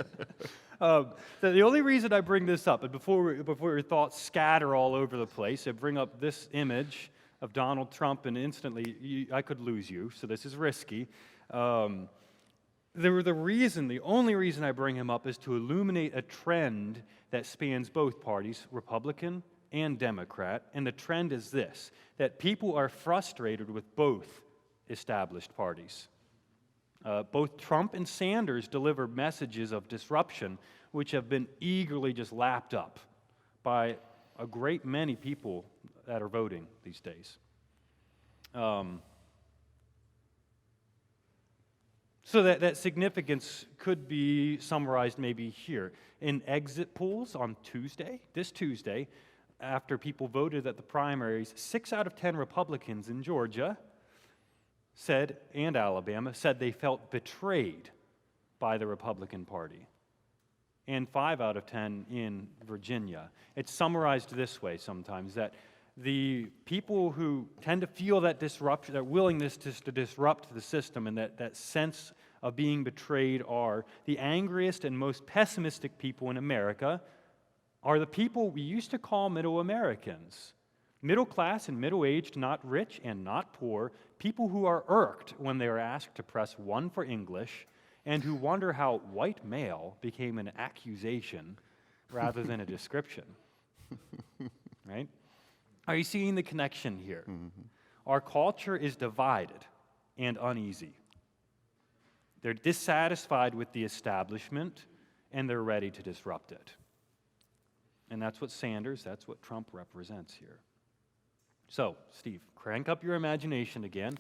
The only reason I bring this up, and before your thoughts scatter all over the place, I bring up this image of Donald Trump, and instantly I could lose you, so this is risky. The only reason I bring him up is to illuminate a trend that spans both parties, Republican and Democrat, and the trend is this, that people are frustrated with both established parties. Both Trump and Sanders deliver messages of disruption, which have been eagerly just lapped up by a great many people that are voting these days. So that significance could be summarized maybe here. In exit polls on this Tuesday, after people voted at the primaries, 6 out of 10 Republicans in Georgia and Alabama said they felt betrayed by the Republican Party. And 5 out of 10 in Virginia. It's summarized this way sometimes, that the people who tend to feel that disruption, that willingness to disrupt the system and that sense of being betrayed are the angriest and most pessimistic people in America are the people we used to call middle Americans. Middle class and middle-aged, not rich and not poor, people who are irked when they are asked to press 1 for English and who wonder how white male became an accusation rather than a description. Right? Are you seeing the connection here? Mm-hmm. Our culture is divided and uneasy. They're dissatisfied with the establishment, and they're ready to disrupt it. And that's what that's what Trump represents here. So, Steve, crank up your imagination again.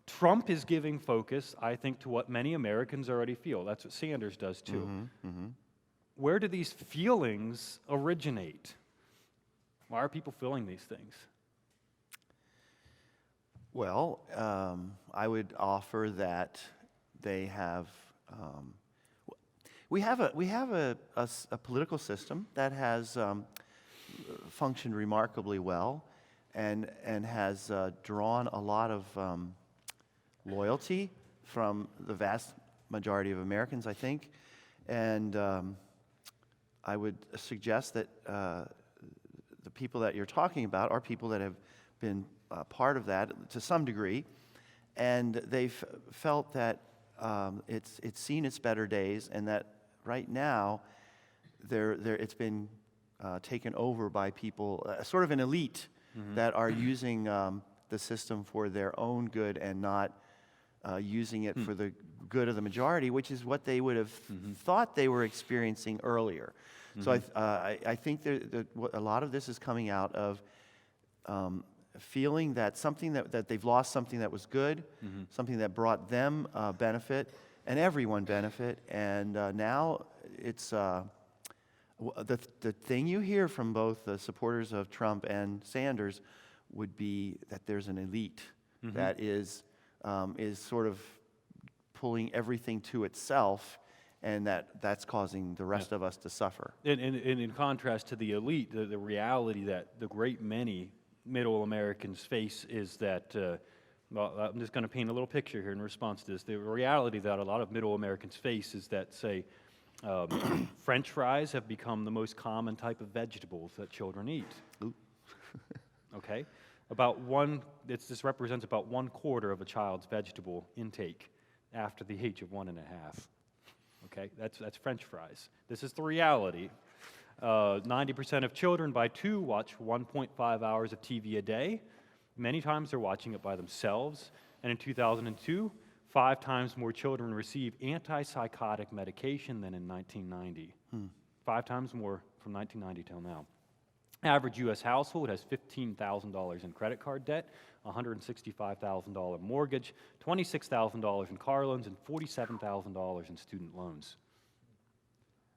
Trump is giving focus, I think, to what many Americans already feel. That's what Sanders does, too. Mm-hmm, mm-hmm. Where do these feelings originate? Why are people feeling these things? Well, I would offer that they have. We have a political system that has functioned remarkably well, and has drawn a lot of loyalty from the vast majority of Americans, I think. And I would suggest that the people that you're talking about are people that have been part of that to some degree, and they've felt that it's seen its better days, and that right now it's been taken over by people, sort of an elite, that are using the system for their own good and not using it for the good of the majority, which is what they would have thought they were experiencing earlier. So I think a lot of this is coming out of feeling that that they've lost something that was good, something that brought them benefit and everyone benefit, and now it's the thing you hear from both the supporters of Trump and Sanders would be that there's an elite that is sort of pulling everything to itself, and that's causing the rest of us to suffer. And in contrast to the elite, the reality that the great many middle Americans face is that, well, I'm just going to paint a little picture here in response to this. The reality that a lot of middle Americans face is that, say, French fries have become the most common type of vegetables that children eat. Okay? This represents about 1/4 of a child's vegetable intake after the age of 1.5. Okay? That's French fries. This is the reality. 90% of children by 2 watch 1.5 hours of TV a day. Many times they're watching it by themselves. And in 2002, 5 times more children received antipsychotic medication than in 1990. 5 times more from 1990 till now. Average U.S. household has $15,000 in credit card debt, $165,000 mortgage, $26,000 in car loans, and $47,000 in student loans.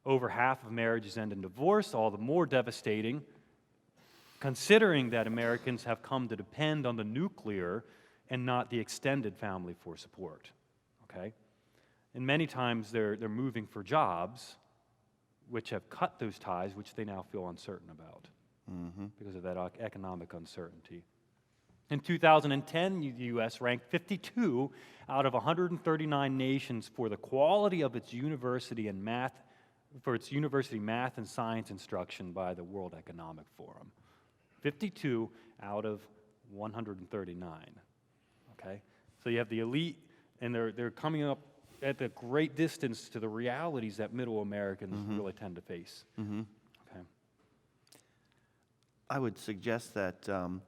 Over half of marriages end in divorce, all the more devastating, considering that Americans have come to depend on the nuclear and not the extended family for support. Okay? And many times they're moving for jobs which have cut those ties, which they now feel uncertain about because of that economic uncertainty. In 2010, the U.S. ranked 52 out of 139 nations for the quality of its university math and science instruction by the World Economic Forum. 52 out of 139. Okay? So you have the elite, and they're coming up at the great distance to the realities that middle Americans really tend to face. Okay. I would suggest that, and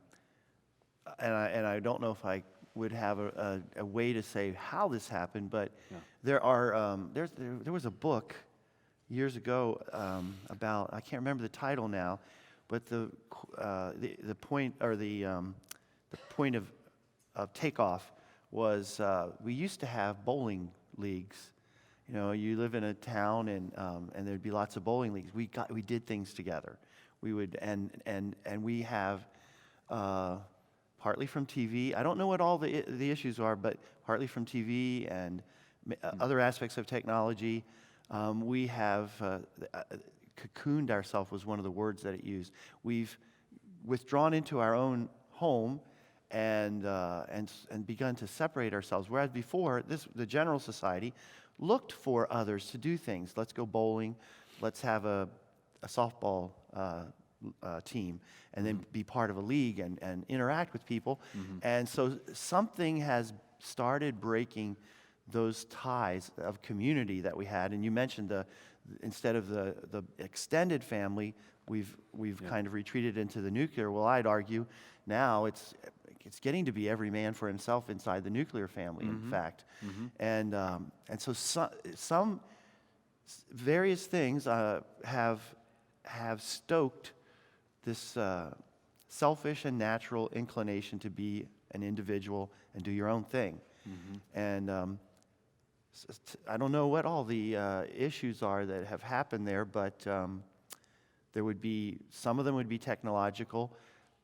I don't know if I would have a way to say how this happened, but there was a book years ago about, I can't remember the title now, but the point of takeoff was we used to have bowling leagues. You know, you live in a town and there'd be lots of bowling leagues. We did things together. We would and we have partly from TV. I don't know what all the issues are, but partly from TV and other aspects of technology. We have cocooned ourselves was one of the words that it used. We've withdrawn into our own home and begun to separate ourselves. Whereas before, the general society looked for others to do things. Let's go bowling. Let's have a softball team, and then be part of a league and interact with people. And so something has started breaking those ties of community that we had. And you mentioned instead of the extended family, we've kind of retreated into the nuclear. Well, I'd argue now it's getting to be every man for himself inside the nuclear family, in fact. And so some various things have stoked this selfish and natural inclination to be an individual and do your own thing. And I don't know what all the issues are that have happened there, but there would be, some of them would be technological.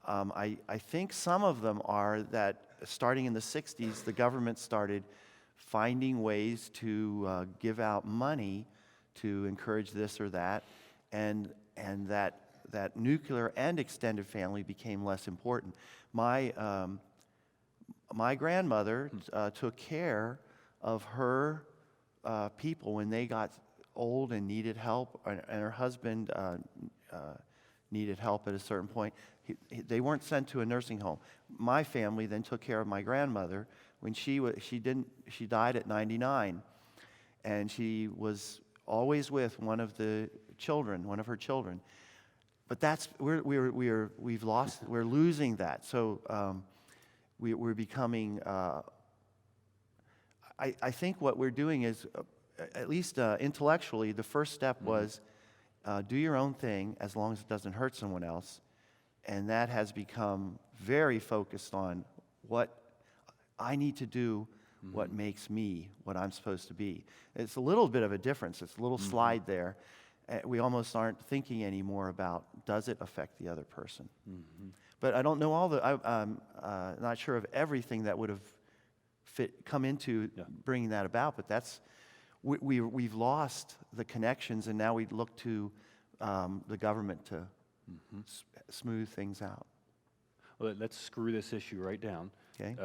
I think some of them are that starting in the 60s, the government started finding ways to give out money to encourage this or that, and that that nuclear and extended family became less important. My grandmother took care of her people when they got old and needed help, and her husband needed help at a certain point. They weren't sent to a nursing home. My family then took care of my grandmother when she died at 99, and she was always with one of her children. But we're losing that. So we're becoming. I think what we're doing is, at least intellectually, the first step was do your own thing as long as it doesn't hurt someone else. And that has become very focused on what I need to do, what makes me what I'm supposed to be. It's a little bit of a difference. It's a little slide there. We almost aren't thinking anymore about, does it affect the other person? But I don't know I'm not sure of everything that would have come into bringing that about, but that's we've lost the connections, and now we look to the government to smooth things out. Well, let's screw this issue right down. Okay.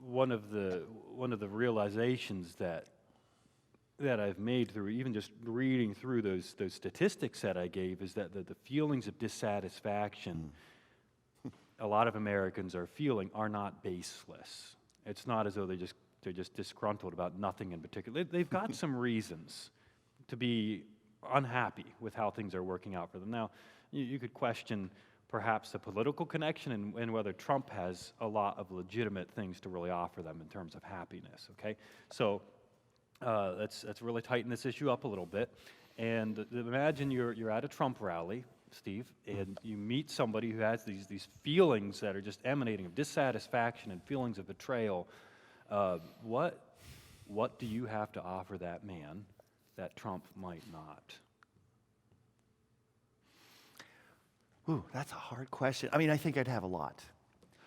One of the realizations that I've made through even just reading through those statistics that I gave is that the feelings of dissatisfaction a lot of Americans are feeling are not baseless. It's not as though they're just disgruntled about nothing in particular. They've got some reasons to be unhappy with how things are working out for them. Now, you could question perhaps the political connection and whether Trump has a lot of legitimate things to really offer them in terms of happiness, okay? So let's really tighten this issue up a little bit. And imagine you're at a Trump rally, Steve, and you meet somebody who has these feelings that are just emanating of dissatisfaction and feelings of betrayal. What do you have to offer that man that Trump might not? Ooh, that's a hard question. I mean, I think I'd have a lot.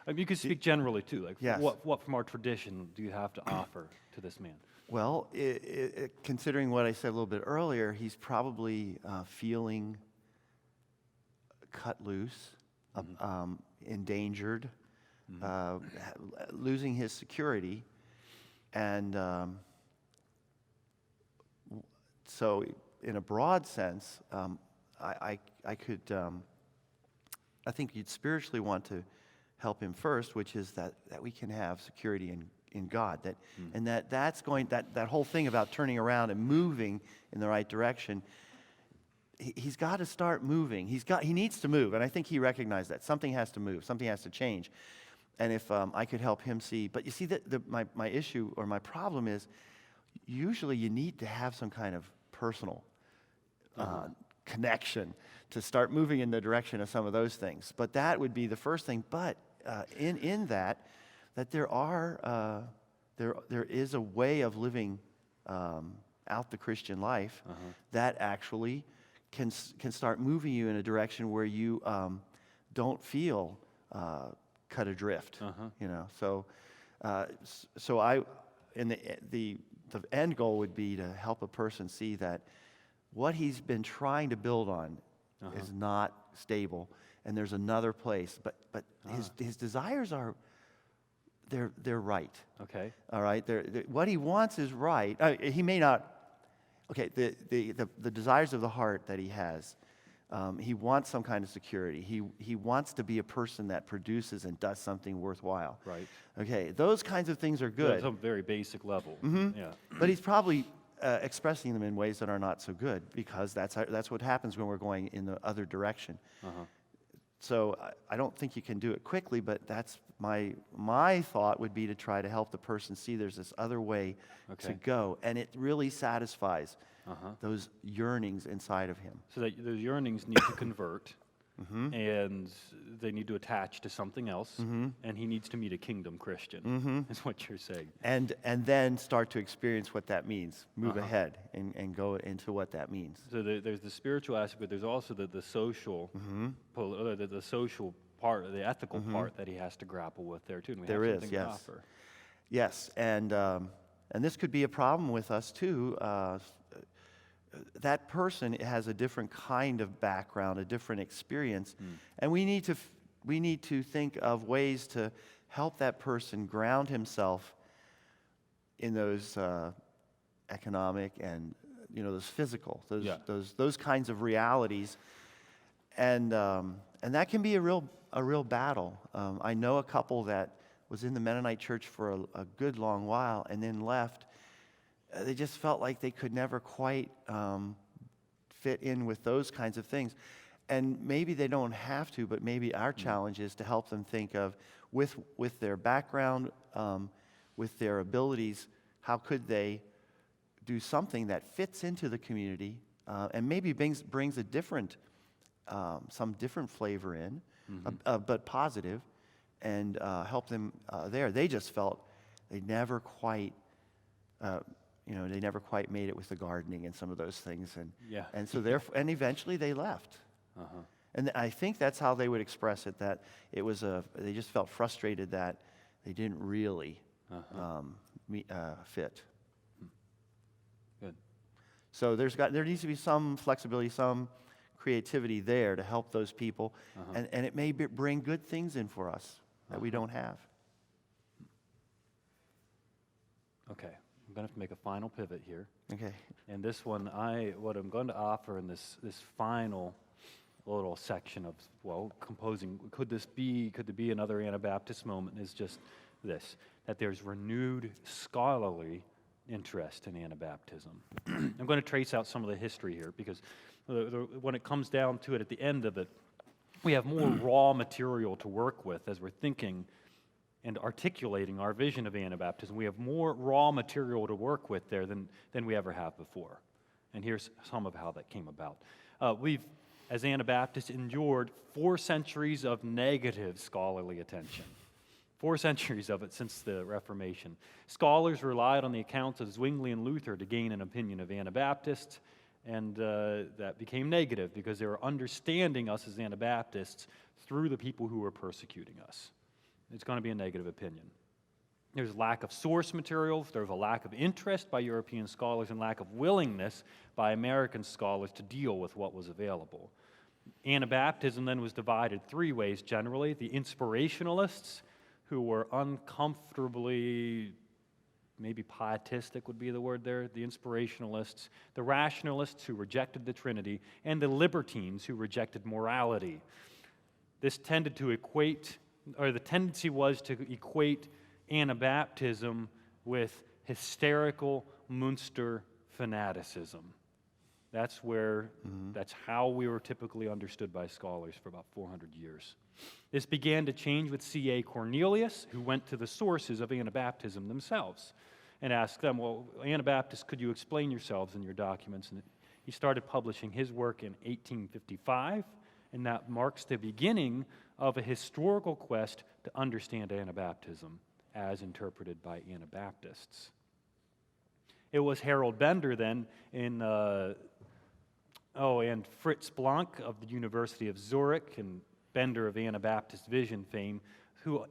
I mean, you could speak generally too. Like, yes. What from our tradition do you have to offer to this man? Well, considering what I said a little bit earlier, he's probably feeling cut loose, endangered, losing his security, and so in a broad sense, I think you'd spiritually want to help him first, which is that we can have security in God, and that's going that whole thing about turning around and moving in the right direction. He's got to start moving. He needs to move, and I think he recognized that something has to move, something has to change. And if I could help him see, but you see that my issue or my problem is, usually you need to have some kind of personal connection to start moving in the direction of some of those things. But that would be the first thing. But in that there is a way of living out the Christian life that actually can start moving you in a direction where you don't feel cut adrift. You know, so the end goal would be to help a person see that what he's been trying to build on is not stable, and there's another place. But his desires are they're right. Okay. All right. What he wants is right. He may not. Okay. The desires of the heart that he has. He wants some kind of security. He wants to be a person that produces and does something worthwhile. Right. Okay. Those kinds of things are good. At some very basic level. Yeah. But he's probably expressing them in ways that are not so good, because that's what happens when we're going in the other direction. So I don't think you can do it quickly, but that's my thought would be to try to help the person see there's this other way to go, and it really satisfies those yearnings inside of him. So that those yearnings need to convert, and they need to attach to something else, and he needs to meet a kingdom Christian, is what you're saying. And then start to experience what that means, move ahead and go into what that means. So there's the spiritual aspect, but there's also the social, the social part, the ethical part that he has to grapple with there too. And we there have is, something yes. to offer. Yes, and this could be a problem with us too. that person has a different kind of background, a different experience, and we need to think of ways to help that person ground himself in those economic and those physical, those kinds of realities, and that can be a real battle. I know a couple that was in the Mennonite church for a good long while and then left. They just felt like they could never quite fit in with those kinds of things. And maybe they don't have to, but maybe our challenge is to help them think of, with their background, with their abilities, how could they do something that fits into the community and maybe brings a different, some different flavor in, but positive, and help them there. They just felt they never quite, they never quite made it with the gardening and some of those things, and so and eventually they left. And I think that's how they would express it. That it was they just felt frustrated that they didn't really fit. Good. So there needs to be some flexibility, some creativity there to help those people, and it may bring good things in for us that we don't have. Okay, I'm going to have to make a final pivot here. Okay. And this one, what I'm going to offer in this final little section of, composing, could there be another Anabaptist moment, is just this, that there's renewed scholarly interest in Anabaptism. I'm going to trace out some of the history here, because when it comes down to it at the end of it, we have more raw material to work with as we're thinking and articulating our vision of Anabaptism. We have more raw material to work with there than we ever have before. And here's some of how that came about. We've, as Anabaptists, endured 4 centuries of negative scholarly attention. 4 centuries of it since the Reformation. Scholars relied on the accounts of Zwingli and Luther to gain an opinion of Anabaptists, and that became negative because they were understanding us as Anabaptists through the people who were persecuting us. It's going to be a negative opinion. There's lack of source material, there's a lack of interest by European scholars, and lack of willingness by American scholars to deal with what was available. Anabaptism then was divided 3 ways generally: the inspirationalists, who were uncomfortably, maybe pietistic would be the word there, the inspirationalists, the rationalists who rejected the Trinity, and the libertines who rejected morality. This tended to the tendency was to equate Anabaptism with hysterical Munster fanaticism. That's how we were typically understood by scholars for about 400 years. This began to change with C.A. Cornelius, who went to the sources of Anabaptism themselves and asked them, well, Anabaptists, could you explain yourselves in your documents? And he started publishing his work in 1855, and that marks the beginning of a historical quest to understand Anabaptism as interpreted by Anabaptists. It was Harold Bender then and Fritz Blank of the University of Zurich and Bender of Anabaptist Vision fame who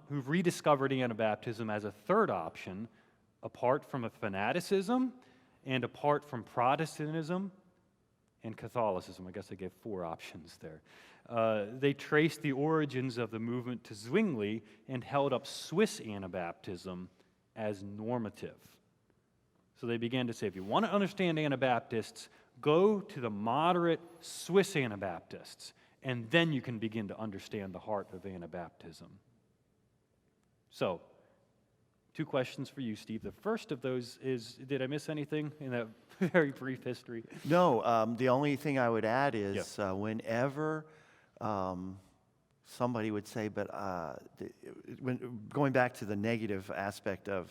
rediscovered Anabaptism as a third option apart from a fanaticism and apart from Protestantism and Catholicism. I guess I gave 4 options there. They traced the origins of the movement to Zwingli and held up Swiss Anabaptism as normative. So they began to say, if you want to understand Anabaptists, go to the moderate Swiss Anabaptists, and then you can begin to understand the heart of Anabaptism. So, 2 questions for you, Steve. The first of those is, did I miss anything in that very brief history? No, the only thing I would add is whenever somebody would say, going back to the negative aspect of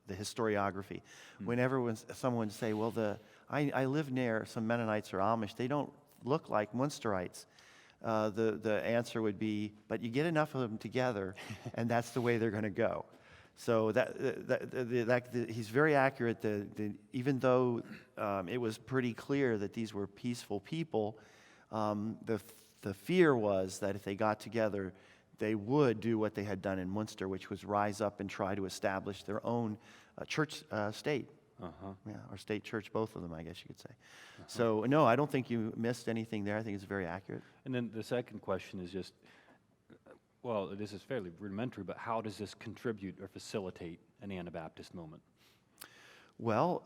the historiography, whenever someone would say, well, I live near some Mennonites or Amish, they don't look like Munsterites. The answer would be, but you get enough of them together, and that's the way they're going to go. So he's very accurate. Even though it was pretty clear that these were peaceful people, the fear was that if they got together, they would do what they had done in Munster, which was rise up and try to establish their own church state. Uh-huh. Yeah, or state church, both of them, I guess you could say. So, no, I don't think you missed anything there. I think it's very accurate. And then the second question is just, well, this is fairly rudimentary, but how does this contribute or facilitate an Anabaptist moment? Well,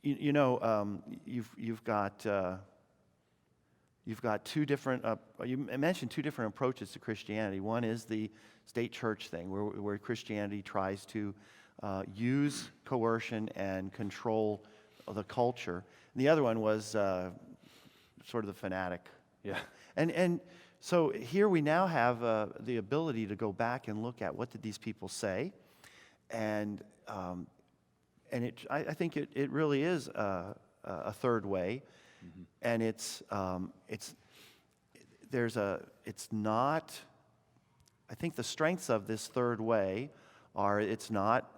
you've got two different. You mentioned two different approaches to Christianity. One is the state church thing, where Christianity tries to use coercion and control the culture. And the other one was sort of the fanatic. Yeah. And so here we now have the ability to go back and look at what did these people say, and I think it really is a third way, and it's not. I think the strengths of this third way are it's not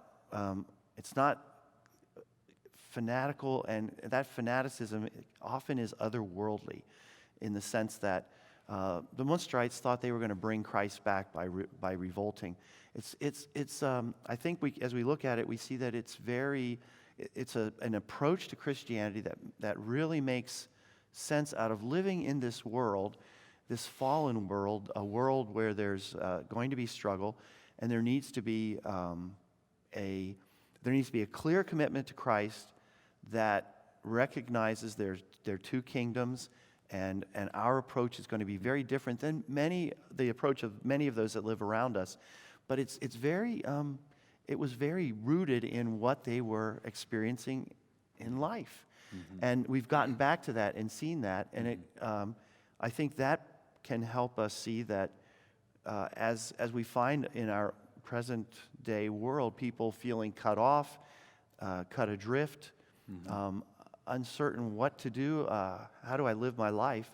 fanatical, and that fanaticism often is otherworldly, in the sense that the Munsterites thought they were going to bring Christ back by revolting. I think as we look at it, we see that it's an approach to Christianity that really makes sense out of living in this world, this fallen world, a world where there's going to be struggle, and there needs to be a clear commitment to Christ that recognizes there are two kingdoms, and our approach is going to be very different than the approach of many of those that live around us. But it was very rooted in what they were experiencing in life. Mm-hmm. And we've gotten back to that and seen that, and I think that can help us see that as we find in our present day world, people feeling cut off, cut adrift, uncertain what to do, how do I live my life?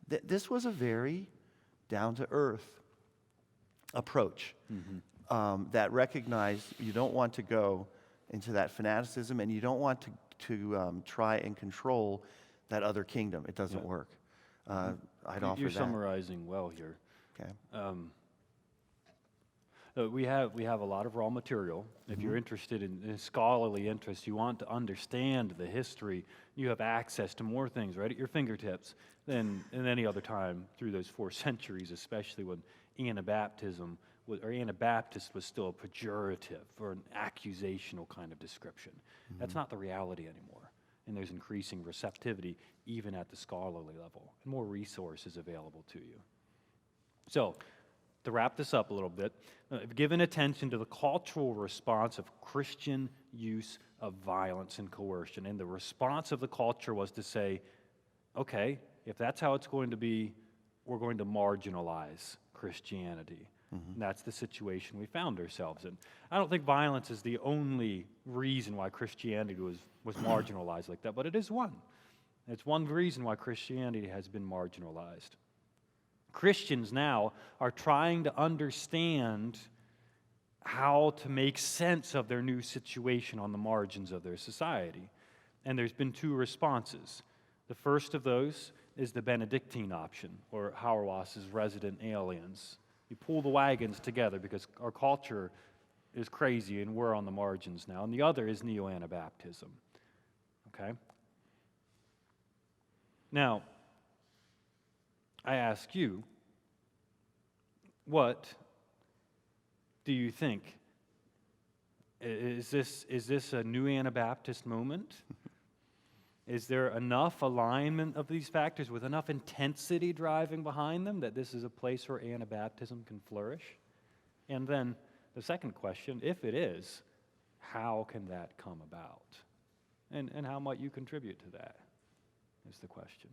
This was a very down-to-earth approach that recognized you don't want to go into that fanaticism, and you don't want to try and control that other kingdom. It doesn't work. I'd offer You're that. summarizing well here. Okay. We have a lot of raw material. If you're interested in scholarly interest, you want to understand the history, you have access to more things right at your fingertips than any other time through those 4 centuries, especially when Anabaptism or Anabaptist was still a pejorative or an accusational kind of description. That's not the reality anymore. And there's increasing receptivity even at the scholarly level, and more resources available to you. So, to wrap this up a little bit, given attention to the cultural response of Christian use of violence and coercion. And the response of the culture was to say, okay, if that's how it's going to be, we're going to marginalize Christianity. And that's the situation we found ourselves in. I don't think violence is the only reason why Christianity was marginalized like that, but it is one. It's one reason why Christianity has been marginalized. Christians now are trying to understand how to make sense of their new situation on the margins of their society. And there's been 2 responses. The first of those is the Benedictine option, or Hauerwas's resident aliens. You pull the wagons together because our culture is crazy and we're on the margins now. And the other is Neo-Anabaptism. Okay? Now, I ask you, what do you think? Is this a new Anabaptist moment? Is there enough alignment of these factors with enough intensity driving behind them that this is a place where Anabaptism can flourish? And then the second question, if it is, how can that come about? And how might you contribute to that, is the question.